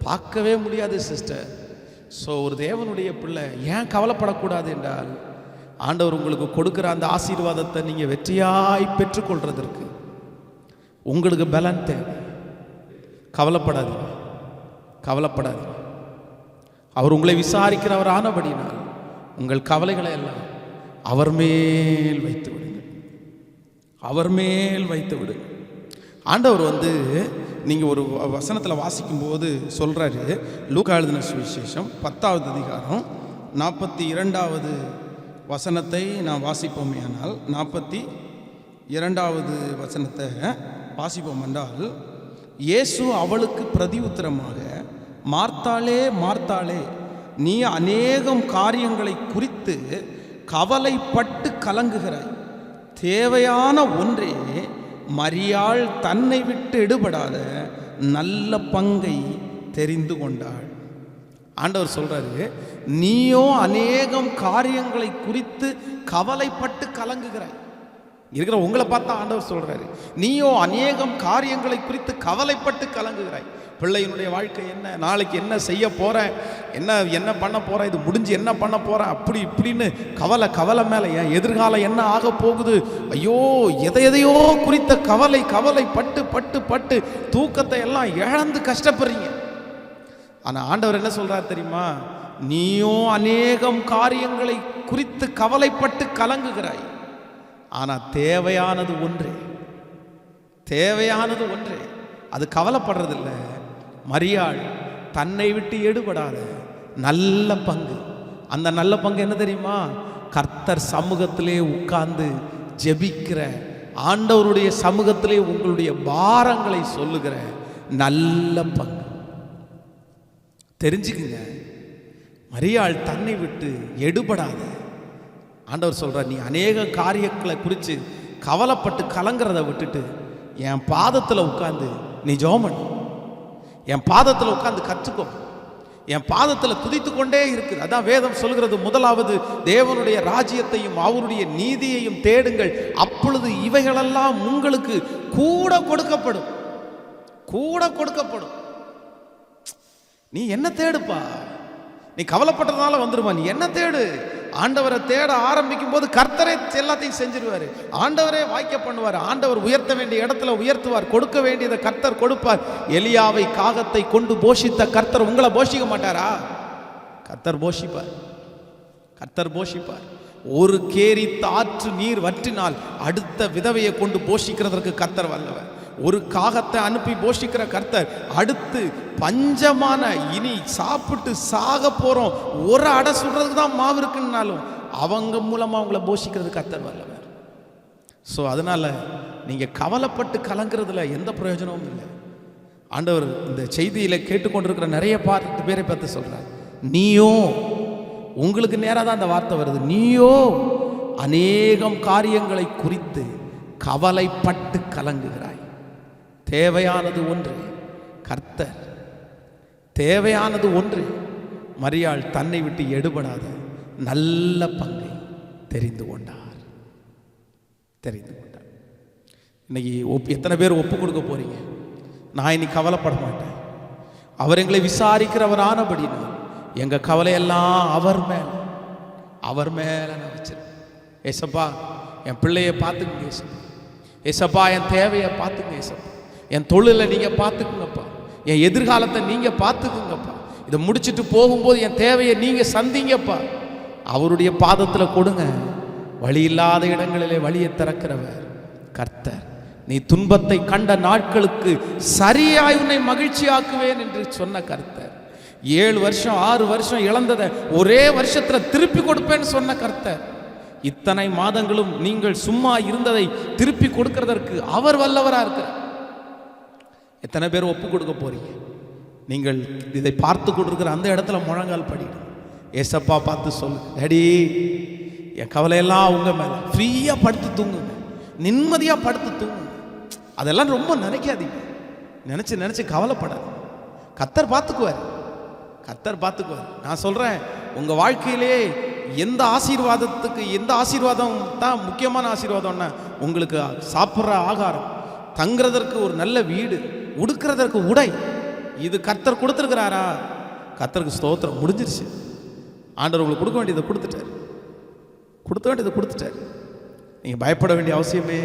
பார்க்கவே முடியாது சிஸ்டர். ஸோ ஒரு தேவனுடைய பிள்ளை ஏன் கவலைப்படக்கூடாது என்றால், ஆண்டவர் உங்களுக்கு கொடுக்குற அந்த ஆசீர்வாதத்தை நீங்கள் வெற்றியாய் பெற்றுக்கொள்றதற்கு உங்களுக்கு பலன் தேவை. கவலைப்படாதீங்க, கவலைப்படாதீங்க. அவர் உங்களை விசாரிக்கிறவர் ஆனபடினால் உங்கள் கவலைகளை எல்லாம் அவர் மேல் வைத்து விடுங்கள், அவர் மேல் வைத்து விடுங்கள். ஆண்டவர் நீங்கள் ஒரு வசனத்தில் வாசிக்கும்போது சொல்கிறாரு, லூக்கா எழுதின சுவிசேஷம் 10வது அதிகாரம் 42வது வசனத்தை நான் வாசிப்போமே ஆனால், 42வது வசனத்தை வாசிப்போம் என்றால், இயேசு அவளுக்கு பிரதி உத்தரமாக, மார்த்தாளே மார்த்தாளே, நீ அநேகம் காரியங்களை குறித்து கவலைப்பட்டு கலங்குகிறாய், தேவையான ஒன்றே மரியாள் தன்னை விட்டு எடுபடாத நல்ல பங்கை தெரிந்து கொண்டாள். ஆண்டவர் சொல்றாரு, நீயோ அநேகம் காரியங்களை குறித்து கவலைப்பட்டு கலங்குகிறாய். இருக்கிற உங்களை பார்த்தா ஆண்டவர் சொல்றாரு, நீயோ அநேகம் காரியங்களை குறித்து கவலைப்பட்டு கலங்குகிறாய். பிள்ளையினுடைய வாழ்க்கை என்ன, நாளைக்கு என்ன செய்ய போறேன், என்ன பண்ண போறேன், இது முடிஞ்சு என்ன பண்ண போறேன், அப்படி இப்படின்னு கவலை மேலே, என் எதிர்காலம் என்ன ஆக போகுது, ஐயோ எதையோ குறித்த கவலை பட்டு தூக்கத்தை எல்லாம் இழந்து கஷ்டப்படுறீங்க. ஆனால் ஆண்டவர் என்ன சொல்றாரு தெரியுமா, நீயோ அநேகம் காரியங்களை குறித்து கவலைப்பட்டு கலங்குகிறாய், ஆனால் தேவையானது ஒன்றே, அது கவலைப்படுறதில்ல. மரியாள் தன்னை விட்டு எடுபடாத நல்ல பங்கு. அந்த நல்ல பங்கு என்ன தெரியுமா, கர்த்தர் சமூகத்திலே உட்கார்ந்து ஜெபிக்கிற, ஆண்டவருடைய சமூகத்திலே உங்களுடைய பாரங்களை சொல்லுகிற நல்ல பங்கு. தெரிஞ்சுக்குங்க, மரியாள் தன்னை விட்டு எடுபடாத. ஆண்டவர் சொல்கிறார், நீ அநேக காரியங்களை குறித்து கவலைப்பட்டு கலங்கிறத விட்டுட்டு என் பாதத்தில் உட்காந்து நீ ஜெபம் பண்ணு, என் பாதத்தில் உட்காந்து கற்றுக்கோ, என் பாதத்தில் துதித்து கொண்டே இருக்குது. அதான் வேதம் சொல்கிறது, முதலாவது தேவனுடைய ராஜ்யத்தையும் அவருடைய நீதியையும் தேடுங்கள், அப்பொழுது இவைகளெல்லாம் உங்களுக்கு கூட கொடுக்கப்படும். நீ என்ன தேடுப்பா, நீ கவலைப்பட்டதுனால வந்துடுமா, நீ என்ன தேடு. ஆண்டவரை தேட ஆரம்பிக்கும் போது கர்த்தரே எல்லாத்தையும் செஞ்சிருவாரு, ஆண்டவரே வாய்க்க பண்ணுவார், ஆண்டவர் உயர்த்த வேண்டிய இடத்துல உயர்த்துவார், கொடுக்க வேண்டியதை கர்த்தர் கொடுப்பார். எலியாவை காகத்தை கொண்டு போஷித்த கர்த்தர் உங்களை போஷிக்க மாட்டாரா? கர்த்தர் போஷிப்பார். ஒரு கேரி தாற்று நீர் வற்றினால் அடுத்த விதவையை கொண்டு போஷிக்கிறதற்கு கர்த்தர் வல்லவர். ஒரு காகத்தை அனுப்பி போஷிக்கிற கர்த்தர் அடுத்து பஞ்சமான, இனி சாப்பிட்டு சாக போறோம், ஒரு அடை சுடுறதுக்கு தான் மாவு இருக்குன்னாலும் அவங்க மூலமா அவங்கள போஷிக்கிறது கர்த்தர் வல்லவர். ஸோ அதனால நீங்க கவலைப்பட்டு கலங்கிறதுல எந்த பிரயோஜனமும் இல்லை. ஆண்டவர் இந்த செய்தியில கேட்டுக்கொண்டிருக்கிற நிறைய பேரை பார்த்து சொல்றார், நீயோ, உங்களுக்கு நேராக தான் அந்த வார்த்தை வருது, நீயோ அநேகம் காரியங்களை குறித்து கவலைப்பட்டு கலங்குகிறாய், தேவையானது ஒன்று, கர்த்தர் தேவையானது ஒன்று. மரியாள் தன்னை விட்டு எடுபடாத நல்ல பங்கை தெரிந்து கொண்டார். இன்னைக்கு எத்தனை பேர் ஒப்பு கொடுக்க போறீங்க? நான் இன்னைக்கு கவலைப்பட மாட்டேன், அவர் எங்களை விசாரிக்கிறவரானபடினா எங்க கவலையெல்லாம் அவர் மேல நான் வச்சிருக்கேன். ஏசப்பா என் பிள்ளையை பார்த்துக்குங்க ஏசப்பா, ஏசப்பா என் தேவையை பார்த்துக்குங்க ஏசப்பா, என் தொழிலை நீங்க பார்த்துக்குங்கப்பா, என் எதிர்காலத்தை நீங்க பார்த்துக்குங்கப்பா, இதை முடிச்சுட்டு போகும்போது என் தேவையை நீங்க சந்திங்கப்பா. அவருடைய பாதத்தில் கொடுங்க. வழி இல்லாத இடங்களிலே வழியை திறக்கிறவர் கர்த்தர். நீ துன்பத்தை கண்ட நாட்களுக்கு சரியாய் உன்னை மகிழ்ச்சியாக்குவேன் என்று சொன்ன கர்த்தர். 7 வருஷம் 6 வருஷம் இழந்ததை ஒரே வருஷத்துல திருப்பி கொடுப்பேன்னு சொன்ன கர்த்தர். இத்தனை மாதங்களும் நீங்கள் சும்மா இருந்ததை திருப்பி கொடுக்கிறதற்கு அவர் வல்லவரா இருக்கிறார். எத்தனை பேர் ஒப்பு கொடுக்க போறீங்க? நீங்கள் இதை பார்த்து கொண்டிருக்கிற அந்த இடத்துல முழங்கால் படிக்கணும். ஏசப்பா பார்த்து சொல்லு, டேடி என் கவலையெல்லாம் அவங்க மேல, ஃப்ரீயா படுத்து தூங்குங்க, நிம்மதியா படுத்து தூங்குங்க. அதெல்லாம் ரொம்ப நினைக்காதீங்க, நினைச்சு கவலைப்படாது. கர்த்தர் பார்த்துக்குவார். நான் சொல்றேன், உங்க வாழ்க்கையிலே எந்த ஆசீர்வாதம் தான் முக்கியமான ஆசீர்வாதம்னா, உங்களுக்கு சாப்பிட்ற ஆகாரம், தங்குறதற்கு ஒரு நல்ல வீடு, உடுக்கிறதற்கு உடை, இது கர்த்தர் கொடுத்துருக்கிறாரா? கர்த்தருக்கு ஸ்தோத்திரம். முடிஞ்சிருச்சு. ஆண்டவர் உங்களுக்கு கொடுக்க வேண்டியதை கொடுத்துட்டார். நீங்கள் பயப்பட வேண்டிய அவசியமே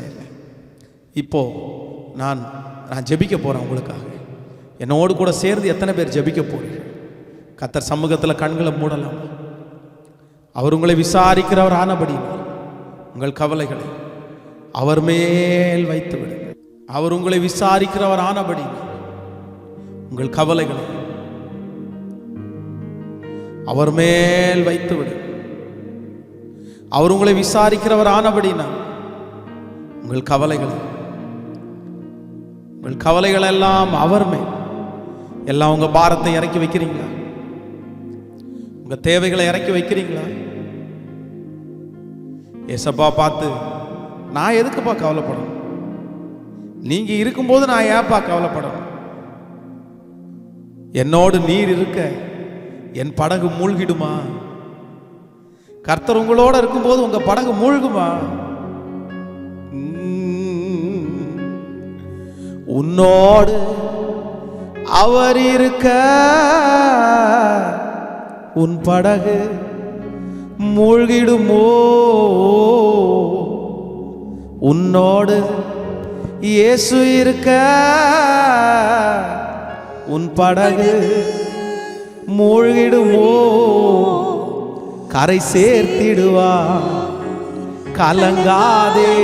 இல்லை. இப்போ நான் ஜெபிக்க போகிறேன் உங்களுக்காக. என்னோடு கூட சேர்ந்து எத்தனை பேர் ஜெபிக்க போறீங்க? கர்த்தர் சமூகத்தில் கண்களை மூடலாம். அவர் உங்களை விசாரிக்கிறவர் ஆனபடி உங்கள் கவலைகளை அவர் மேல் வைத்து விடுங்கள். அவர் உங்களை விசாரிக்கிறவர் ஆனபடி உங்கள் கவலைகளை அவர் மேல் வைத்து விடு. அவர் உங்களை விசாரிக்கிறவர் ஆனபடினா உங்கள் கவலைகள் எல்லாம் அவர் மேல். எல்லாம் உங்க பாரத்தை இறக்கி வைக்கிறீங்களா? உங்க தேவைகளை இறக்கி வைக்கிறீங்களா? ஏசப்பா பார்த்து, நான் எதுக்குப்பா கவலைப்படணும்? நீங்க இருக்கும்போது நான் ஏப்பா கவலைப்படணும்? என்னோடு நீர் இருக்க என் படகு மூழ்கிடுமா? கர்த்தர் உங்களோட இருக்கும்போது உங்க படகு மூழ்குமா? உன்னோடு அவர் இருக்க உன் படகு மூழ்கிடுமோ? உன்னோடு இயேசு இருக்க உன் படகு மூழ்கிடுமோ? கரை சேர்த்திடுவா, கலங்காதே.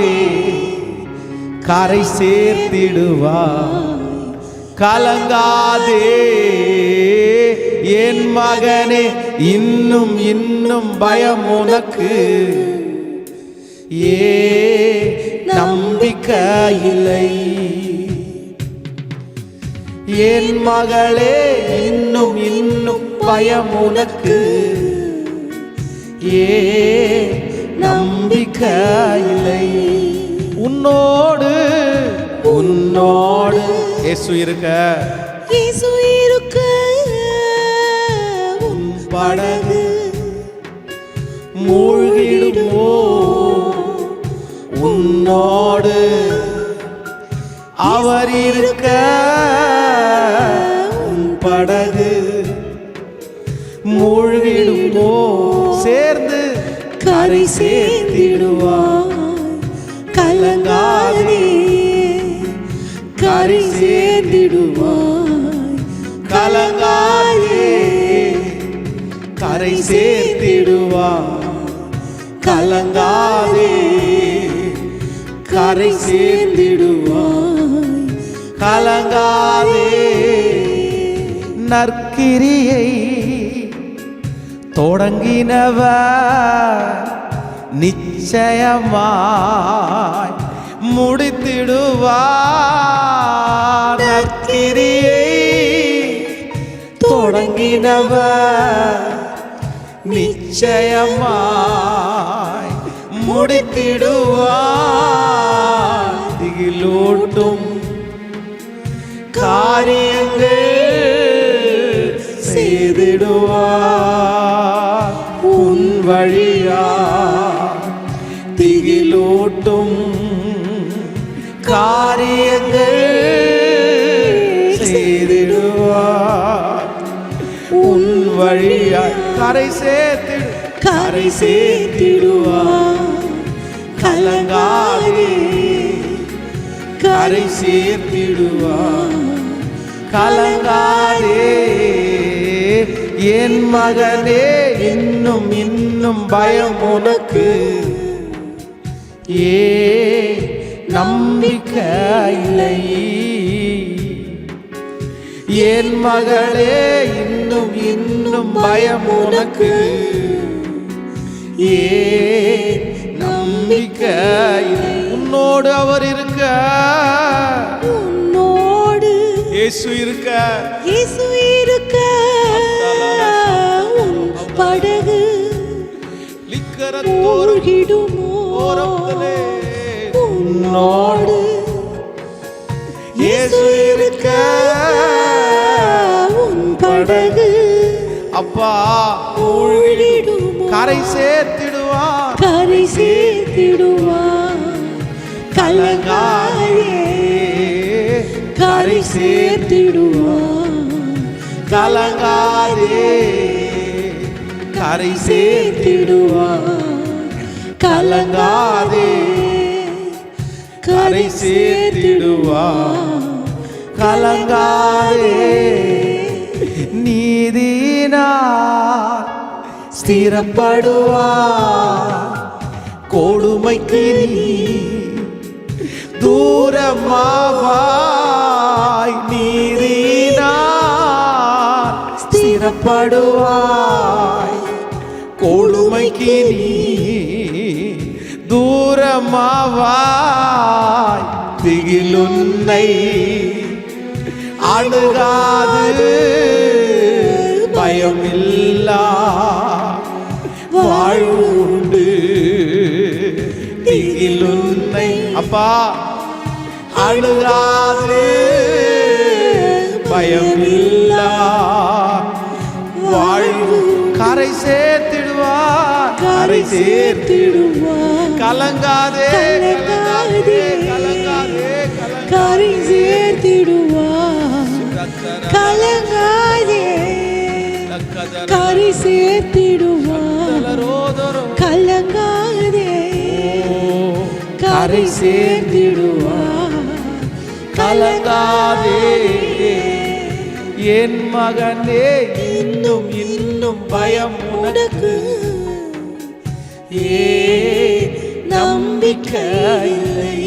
கரை சேர்த்திடுவா, கலங்காதே. என் மகனே, இன்னும் பயம் உனக்கு நம்பிக்கை இல்லை. என் மகளே, இன்னும் பயம் உனக்கு நம்பிக்கை இல்லை. உன்னோடு இயேசு இருக்க உன் படகு மூழ்கிடுமோ? உன்னோடு அவர் இருக்க உன் படகு மூழ்கிடுமோ? சேர்ந்து கரை சேர்த்திடுவாய், கலங்காதே. கரை சேர்த்திடுவாய், கலங்காதே. கரை சேர்த்திடுவாய், கலங்காதே. கரை சேர்த்திடுவாய், கலங்காதே. நற்கிரியை தொடங்கினவர் நிச்சயமாய் முடித்திடுவார். நற்கிரியை தொடங்கினவர் நிச்சயமாய் முடித்திடுவார். திகிலூட்டும் காரியங்கள் செய்திடுவார். உன் வழியா திகிலூட்டும் காரியங்கள் செய்திடுவார். உன் வழியா கரை சேர்த்திடுவார். கலங்காதே, கரை சேர்த்திடுவார். கலங்காதே என் மகனே, இன்னும் இன்னும் பயம் உனக்கு நம்பிக்கை இல்லை. என் மகளே, இன்னும் இன்னும் பயம் உனக்கு நம்பிக்கை இல்லை. உன்னோடு அவர் இருக்க, உன்னோடு இயேசு இருக்க, இயேசு இருக்க, உன் படகு மூழ்கிடுமோ? உன்னோடு இயேசு இருக்க, உன் படகு அப்பா மூழ்கிடுமோ? கரை சேர்த்திடுவார். கரை சேர்த்திடுவார். கலங்காதே, கரை சேர்த்திடுவார். கலங்காதே, கரை சேர்த்திடுவார். கலங்காதே, கரை சேர்த்திடுவார். கலங்காதே, நீதியினால் ஸ்திரப்படுவார். கொடுமைக்கு நீ தூரமாவாய். நீதியினால் ஸ்திரப்படுவாய். கொடுமைக்கு நீ தூரமாவாய். திகிலுன்னை அணுகாது. பயமில்லா வாழ்வுண்டு. திகிலுன்னை அப்பா அணுகாது. பயமில்லா வாழ்வு. கரை சேர்த்திடுவார். கரை சேர்த்திடுவார். கலங்காதே, கலங்காதே, கலங்காதே, கரை சேர்த்திடுவார். கலங்காதே, கரை சேர்த்திடுவார். கலங்காதே, கரை சேர்த்திடுவார். கலங்காதே என் மகனே, இன்னும் இன்னும் பயம் உனக்கு நம்பிக்கை இல்லை.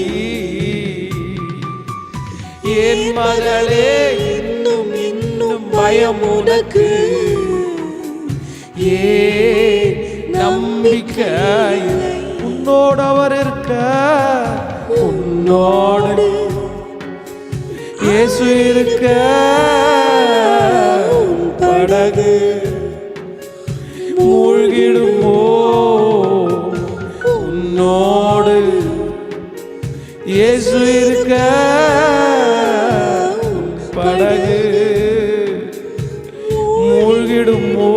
என் மகளே, இன்னும் இன்னும் பயம் உனக்கு நம்பிக்கை இல்லை. உன்னோடு அவர் இருக்க, உன்னோடு இயேசு இருக்க, படகு மூழ்கிடுமோ? உன்னோடு இயேசு இருக்க, படகு மூழ்கிடுமோ?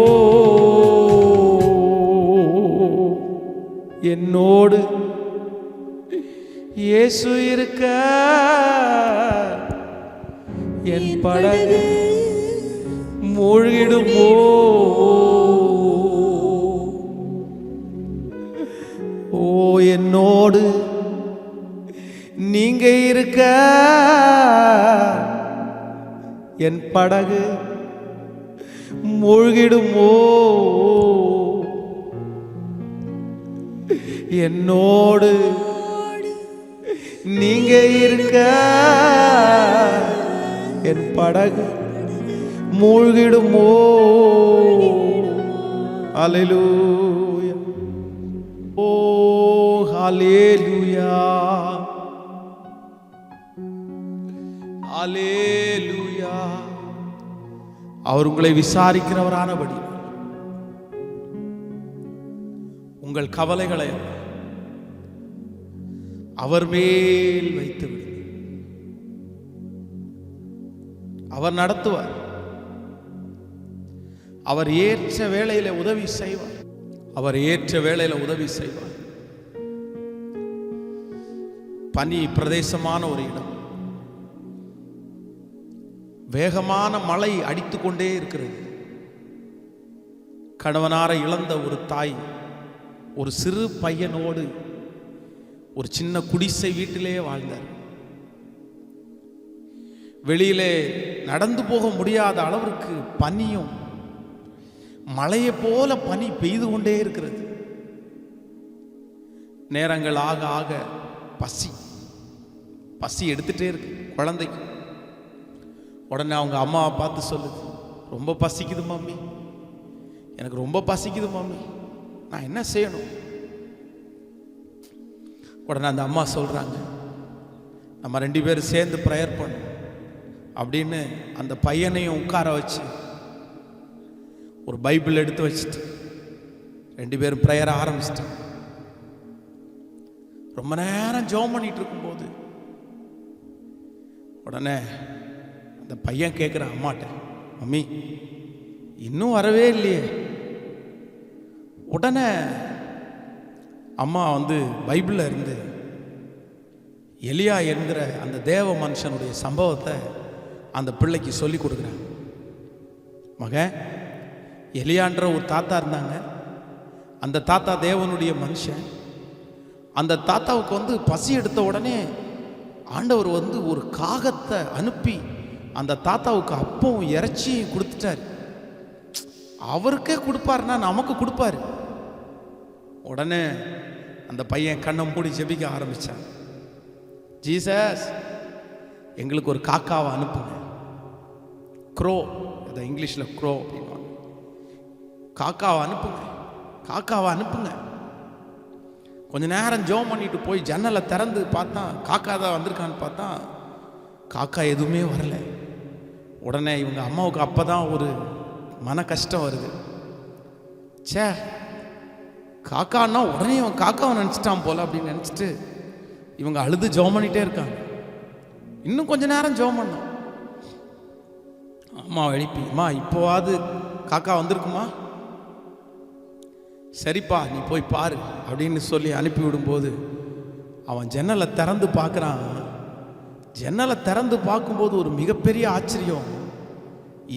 என்னோடு இயேசு இருக்க, என் படகு மூழ்கிடுமோ? ஓ, என்னோடு நீங்க இருக்க, என் படகு மூழ்கிடுமோ? என்னோடு நீங்க இருக்க, என் படகு மூழ்கிடுமோ? ஹல்லேலூயா, ஓ ஹல்லேலூயா, ஹல்லேலூயா. அவர் உங்களை விசாரிக்கிறவரானபடி உங்கள் கவலைகளை அவர் மேல் வைத்து விடு. அவர் நடத்துவார். அவர் ஏற்ற வேளையில உதவி செய்வார். அவர் ஏற்ற வேளையில உதவி செய்வார். பனி பிரதேசமான ஒரு இடம், வேகமான மழை அடித்துக்கொண்டே இருக்கிறது. கணவனாரை இழந்த ஒரு தாய் ஒரு சிறு பையனோடு ஒரு சின்ன குடிசை வீட்டிலேயே வாழ்ந்தார். வெளியிலே நடந்து போக முடியாத அளவிற்கு பனியும் மழையை போல பனி பெய்து கொண்டே இருக்கிறது. நேரங்கள் ஆக ஆக பசி எடுத்துட்டே இருக்கு குழந்தைக்கு. உடனே அவங்க அம்மாவை பார்த்து சொல்லுது, ரொம்ப பசிக்குது மம்மி, எனக்கு ரொம்ப பசிக்குது மம்மி, நான் என்ன செய்யணும்? உடனே அந்த அம்மா சொல்றாங்க, நம்ம 2 பேரும் சேர்ந்து ப்ரேயர் பண்ணோம் அப்படின்னு அந்த பையனையும் உட்கார வச்சு ஒரு பைபிள் எடுத்து வச்சுட்டு 2 பேரும் ப்ரேயர் ஆரம்பிச்சிட்டாங்க. ரொம்ப நேரம் ஜெபம் பண்ணிட்டு இருக்கும்போது உடனே அந்த பையன் கேட்குறான் அம்மாட்ட, மம்மி இன்னும் வரவே இல்லையே. உடனே அம்மா பைபிளில் இருந்து எலியா என்கிற அந்த தேவ மனுஷனுடைய சம்பவத்தை அந்த பிள்ளைக்கு சொல்லி கொடுக்குறாங்க. மகன், எலியான்ற ஒரு தாத்தா இருந்தாங்க. அந்த தாத்தா தேவனுடைய மனுஷன். அந்த தாத்தாவுக்கு பசி எடுத்த உடனே ஆண்டவர் ஒரு காகத்தை அனுப்பி அந்த தாத்தாவுக்கு அப்பவும் இறைச்சியும் கொடுத்துட்டார். அவருக்கே கொடுப்பாருன்னா நமக்கு கொடுப்பாரு. உடனே அந்த பையன் கண்ணை மூடி ஜெபிக்க ஆரம்பிச்சான். ஜீசஸ், எங்களுக்கு ஒரு காக்காவை அனுப்புங்க. க்ரோ, அதை இங்கிலீஷில் க்ரோ அப்படின்வாங்க. காக்காவை அனுப்புங்க, காக்காவை அனுப்புங்க. கொஞ்ச நேரம் ஜெபம் பண்ணிட்டு போய் ஜன்னலை திறந்து பார்த்தா காக்கா தான் வந்திருக்கான்னு பார்த்தா காக்கா எதுவுமே வரல. உடனே இவங்க அம்மாவுக்கு அப்போ தான் ஒரு மன கஷ்டம் வருது. சே, காக்கான்னா உடனே இவன் காக்காவை நினச்சிட்டான் போல அப்படின்னு நினச்சிட்டு இவங்க அழுது ஜெபம் பண்ணிகிட்டே இருக்காங்க. இன்னும் கொஞ்ச நேரம் ஜெபம் பண்ணோம். அம்மாவை எழுப்பி, அம்மா இப்போவாது காக்கா வந்திருக்குமா? சரிப்பா, நீ போய் பாரு அப்படின்னு சொல்லி அனுப்பி விடும்போது அவன் ஜன்னலை திறந்து பார்க்குறான். ஜன்னலை திறந்து பார்க்கும்போது ஒரு மிகப்பெரிய ஆச்சரியம்.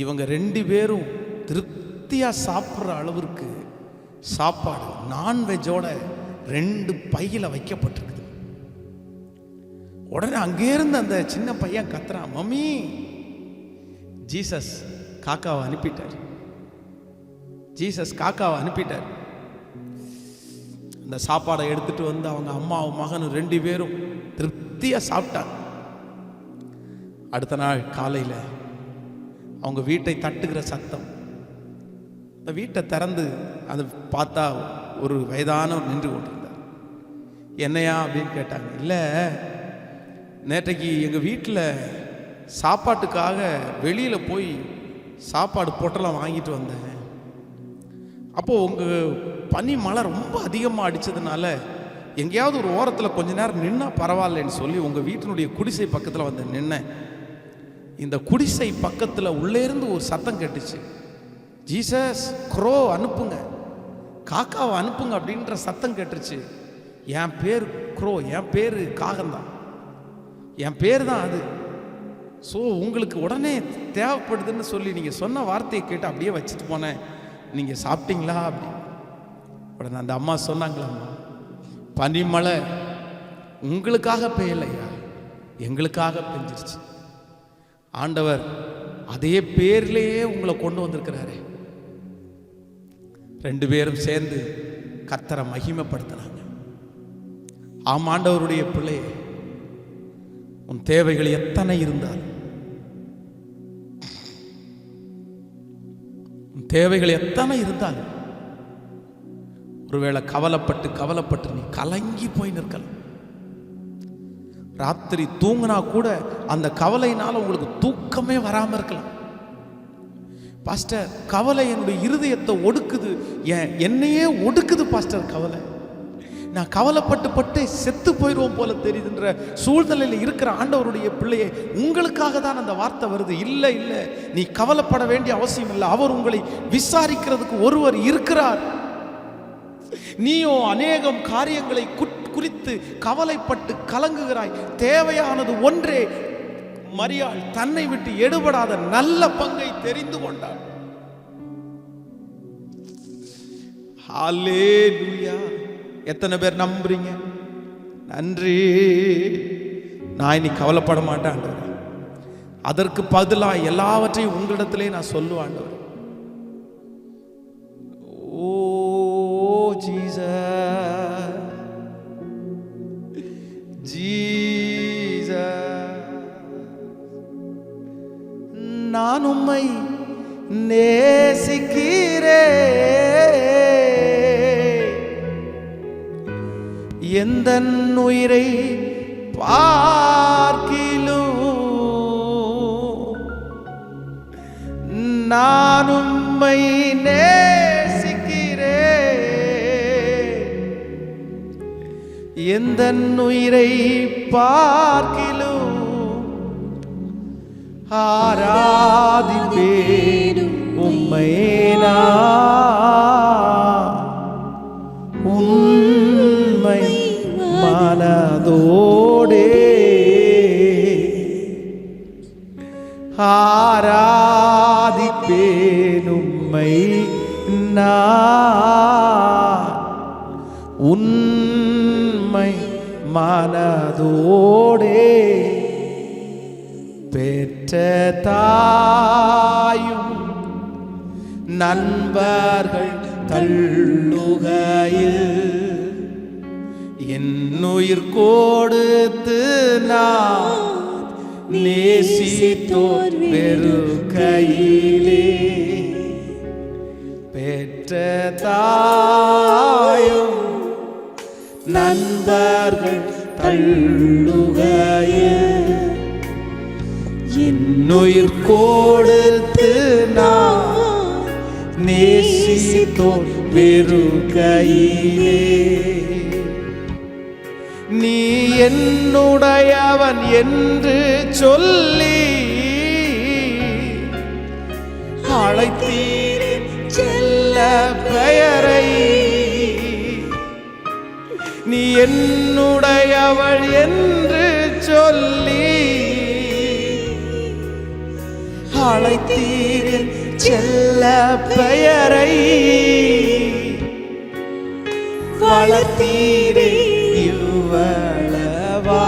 இவங்க 2 பேரும் திருப்தியாக சாப்பிட்ற அளவிற்கு சாப்பாடு நான்வெஜ்ஜோட 2 பையில வைக்கப்பட்டிருக்குது. உடனே அங்கேருந்து அந்த சின்ன பையன் கத்துறான், மம்மி, ஜீசஸ் காக்காவை அனுப்பிட்டார், ஜீசஸ் காக்காவை அனுப்பிட்டார். அந்த சாப்பாடை எடுத்துட்டு அவங்க அம்மாவும் மகனும் 2 பேரும் திருப்தியாக சாப்பிட்டாங்க. அடுத்த நாள் காலையில் அவங்க வீட்டை தட்டுகிற சத்தம். இந்த வீட்டை திறந்து அதை பார்த்தா ஒரு வயதானவர் நின்று கொண்டிருந்தார். என்னையா அப்படின்னு கேட்டாங்க. இல்லை, நேற்றைக்கு எங்கள் வீட்டில் சாப்பாட்டுக்காக வெளியில் போய் சாப்பாடு பொட்டெல்லாம் வாங்கிட்டு வந்தேன். அப்போது உங்கள் பனி மழை ரொம்ப அதிகமாக அடித்ததுனால எங்கேயாவது ஒரு ஓரத்தில் கொஞ்ச நேரம் நின்னா பரவாயில்லன்னு சொல்லி உங்கள் வீட்டினுடைய குடிசை பக்கத்தில் வந்து நின்னேன். இந்த குடிசை பக்கத்தில் உள்ளேருந்து ஒரு சத்தம் கேட்டுச்சு, ஜீசஸ் க்ரோ அனுப்புங்க, காக்காவை அனுப்புங்க அப்படின்ற சத்தம் கேட்டுருச்சு. என் பேர் க்ரோ, என் பேர் காகம்தான், என் பேர் தான் அது. ஸோ உங்களுக்கு உடனே தேவைப்படுதுன்னு சொல்லி நீங்கள் சொன்ன வார்த்தையை கேட்டு அப்படியே வச்சுட்டு போனேன். நீங்கள் சாப்பிட்டீங்களா அப்படி? உடனே அந்த அம்மா சொன்னாங்களாம்மா, பனிமழை உங்களுக்காக பெய்யலையா, எங்களுக்காக பெஞ்சிருச்சு. ஆண்டவர் அதே பேர்லேயே உங்களை கொண்டு வந்திருக்கிறாரு. 2 பேரும் சேர்ந்து கர்த்தரை மகிமைப்படுத்தினாங்க. ஆம் ஆண்டவருடைய பிள்ளையே, உன் தேவைகள் எத்தனை இருந்தாலும், உன் தேவைகள் எத்தனை இருந்தாலும், ஒருவேளை கவலைப்பட்டு கவலைப்பட்டு நீ கலங்கி போய் நிற்கலாம். ராத்திரி தூங்கினா கூட அந்த கவலையினால உங்களுக்கு தூக்கமே வராமல் இருக்கலாம். பாஸ்டர், கவலை என்னுடைய இருதயத்தை ஒடுக்குது, என்னையே ஒடுக்குது பாஸ்டர் கவலை. நான் கவலைப்பட்டு செத்து போயிடுவோம் போல தெரியுதுன்ற சூழ்நிலையில் இருக்கிற ஆண்டவருடைய பிள்ளையை, உங்களுக்காக தான் அந்த வார்த்தை வருது. இல்லை இல்லை, நீ கவலைப்பட வேண்டிய அவசியம் இல்லை. அவர் உங்களை விசாரிக்கிறதுக்கு ஒருவர் இருக்கிறார். நீயோ அநேகம் காரியங்களை குறித்து கவலைப்பட்டு கலங்குகிறாய். தேவையானது ஒன்றே. மரியாள் தன்னை விட்டு எடுபடாத நல்ல பங்கை தெரிந்து கொண்டாள். ஹல்லேலூயா! எத்தனை பேர் நம்புறீங்க? நன்றி. நான் இனி கவலைப்பட மாட்டேன். அதற்கு பதிலாக எல்லாவற்றையும் உங்களிடத்திலே நான் சொல்லுவேன். ஓ ஜீசஸ், ஜீசஸ், நான் உம்மை நேசிக்கிறேன். எந்தன் உயிரை பார்க்கிலும் நான் உம்மை நேசிக்கிறேன். எந்தன் உயிரை பார்க்கிலும் ஆராதிப்பேன் உம்மை நான். உண்மை மனதோடே ஆராதிப்பேன் உம்மை நான். உண்மை மனதோடே பெற்ற தாயும் நண்பர்கள் தள்ளுகையில் என்னுயிர் கொடுத்து நான் நேசித்தோர் வெறுக்கையிலே. பெற்ற தாயும் நண்பர்கள் தள்ளுகையில் என்னுயிர் கொடுத்து நான் நேசித்தோர் வெறுக்கையிலே. நீ என்னுடையவன் என்று சொல்லி அழைத்தீர் செல்ல பெயரை. நீ என்னுடையவள் என்று சொல்லி அழைத்தீர் செல்ல பெயரை. வளர்த்தீரே இவ்வளவா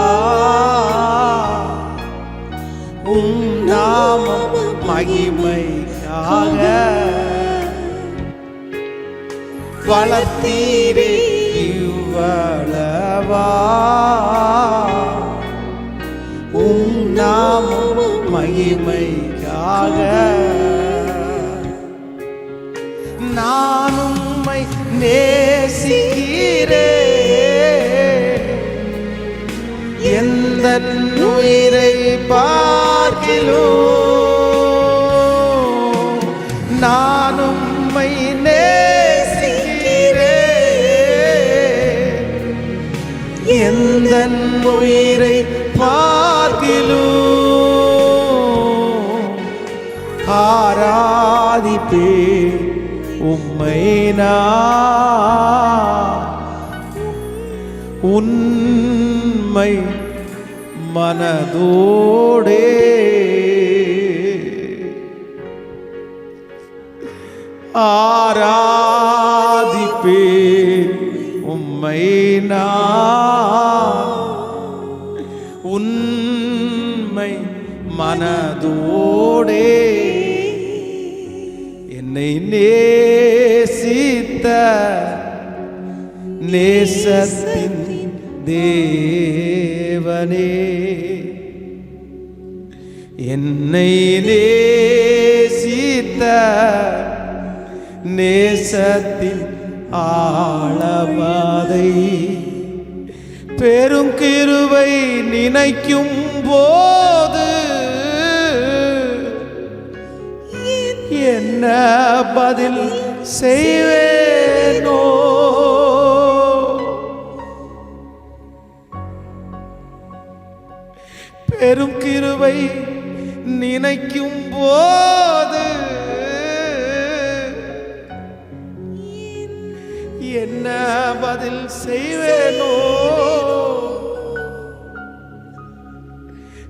உம் நாமம் மகிமைக்காக. வளர்த்தீரே இவ்வளவா உம் நாமம் மகிமைக்காக. நான் உம்மை நேசிக்கிறேன். எந்தன் உயிரை பார்க்கிலும் நான் உம்மை நேசிக்கிறேன். எந்தன் உயிரை பார்க்கிலும் ஆராதிப்பேன் உம்மை நான். உண்மை மனதோடே ஆராதிப்பேன் உம்மை நான். உண்மை மனதோடே என்னை நேசித்த நேசத்தின் தேவனே. என்னை நேசித்த நேசத்தின் ஆழமதை பெரும் கிருபை நினைக்கும் போது என்ன பதில் செய்வேனோ. பெரும் கிருபை நினைக்கும் போது என்ன பதில் செய்வேனோ?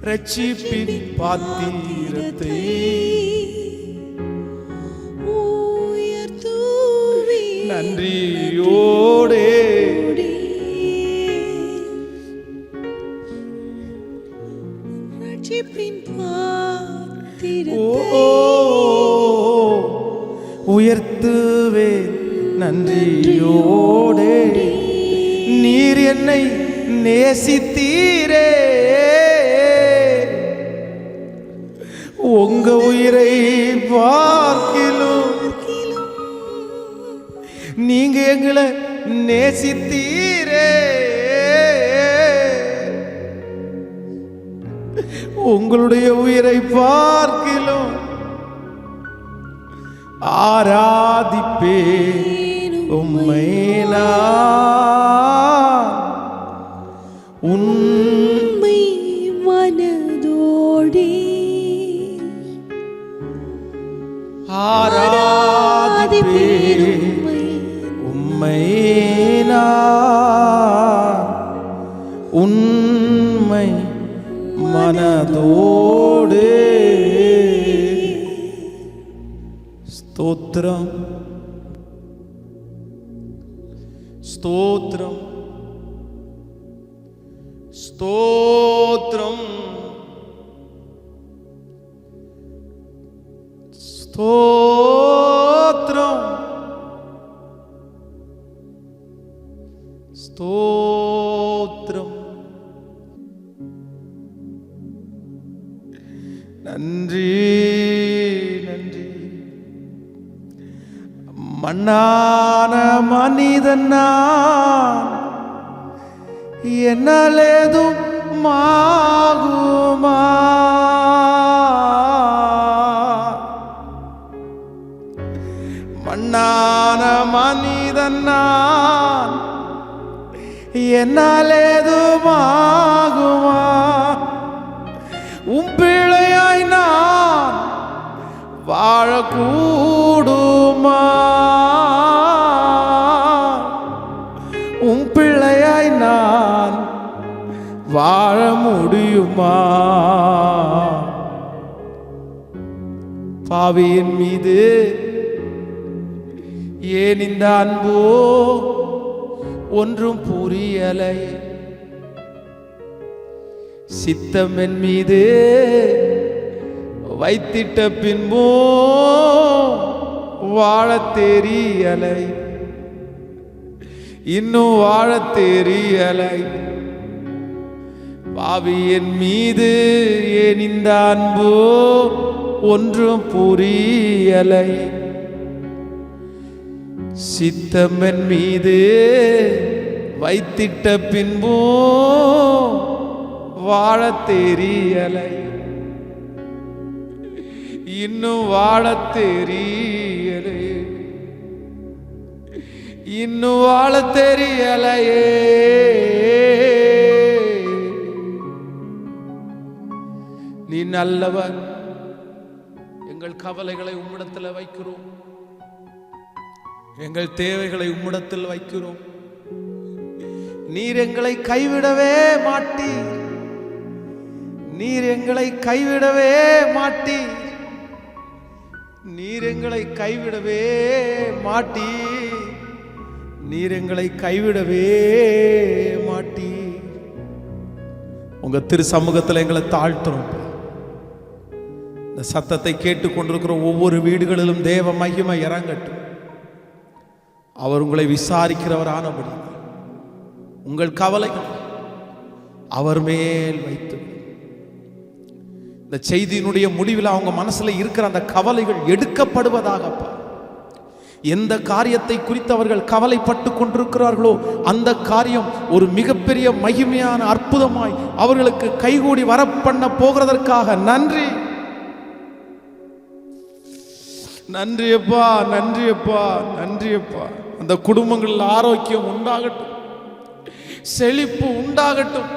ரட்சிப்பின் பாத்திரத்தை நன்றியோடே உயர்த்துவேன் நன்றியோடே. நீர் என்னை நேசித்தீரே, உங்க உயிரை பார்க்கிலும் நீங்க எங்களை நேசித்தீரே. உங்களுடைய உயிரை பார்க்கிலும் ஆராதிப்பேன் உம்மை நான். உண்மை மனதோடே ஆராதிப்பேன் உம்மை நான். உண்மை மனதோடே. ஸ்தோத்திரம் ஸ்தோத்திரம் ஸ்தோத்திரம் ஸ்தோத்திரம் ஸ்தோத்திரம். நன்றி நன்றி. மண்ணான மனிதன் நான், என்னால் ஏதும் ஆகுமா? மண்ணான மனிதன் நான், என்னால் ஏதும் ஆகுமா? உம் பிள்ளையாய் நான் வாழக்கூடுமா? உம் பிள்ளையாய் நான் வாழ முடியுமா? பாவியின் மீது ஏன் இந்த அன்போ ஒன்றும் புரியலை. சித்தம் என் மீது வைத்திட்ட பின்போ வாழ தெரியலை, இன்னும் வாழ தெரியலை. பாவி என் மீது ஏன் இந்த அன்பு ஒன்றும் புரியலை. சித்தம் என் மீது வைத்திட்ட பின்போ வாழ தெரியலை, இன்னும் வாழ தெரியலை, இன்னும் வாழ தெரியலையே. நீ நல்லவர். எங்கள் கவலைகளை உம்மிடத்தில் வைக்கிறோம், எங்கள் தேவைகளை உம்மிடத்தில் வைக்கிறோம். நீர் எங்களை கைவிடவே மாட்டீர், நீர் எங்களை கைவிடவே மாட்டீர், நீர் எங்களை கைவிடவே மாட்டீர், நீர் எங்களை கைவிடவே மாட்டீர். உங்க திரு சமூகத்தில் எங்களை தாழ்த்துறோம். இந்த சத்தத்தை கேட்டுக்கொண்டிருக்கிற ஒவ்வொரு வீடுகளிலும் தேவ மகிமை இறங்கட்டும். அவர் உங்களை விசாரிக்கிறவரானபடி உங்கள் கவலைகள் அவர் மேல் வைத்து, இந்த செய்தியினுடைய முடிவில் அவங்க மனசுல இருக்கிற அந்த கவலைகள் எடுக்கப்படுவதாகப்பா. எந்த காரியத்தை குறித்து அவர்கள் கவலைப்பட்டு கொண்டிருக்கிறார்களோ அந்த காரியம் ஒரு மிகப்பெரிய மகிமையான அற்புதமாய் அவர்களுக்கு கைகூடி வரப்பண்ண போகிறதற்காக நன்றி. நன்றியப்பா, நன்றியப்பா, நன்றியப்பா. அந்த குடும்பங்களில் ஆரோக்கியம் உண்டாகட்டும், செழிப்பு உண்டாகட்டும்.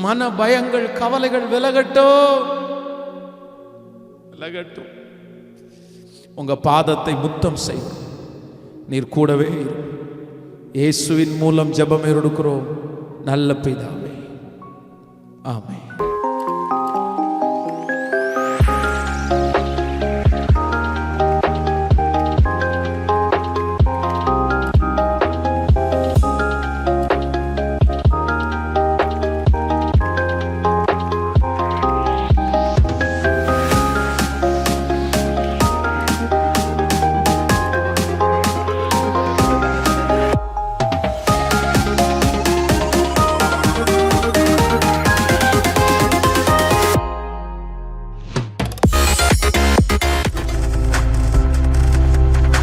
மன பயங்கள் கவலைகள் விலகட்டும் விலகட்டும். உங்க பாதத்தை முத்தம் செய்து நீர் கூடவே இரு. இயேசுவின் மூலம் ஜெபம் எடுக்கிறோம் நல்ல பிதாவே, ஆமென்.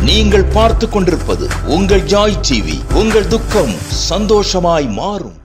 நீங்கள் பார்த்துக் கொண்டிருப்பது உங்கள் ஜாய் டிவி. உங்கள் துக்கம் சந்தோஷமாய் மாறும்.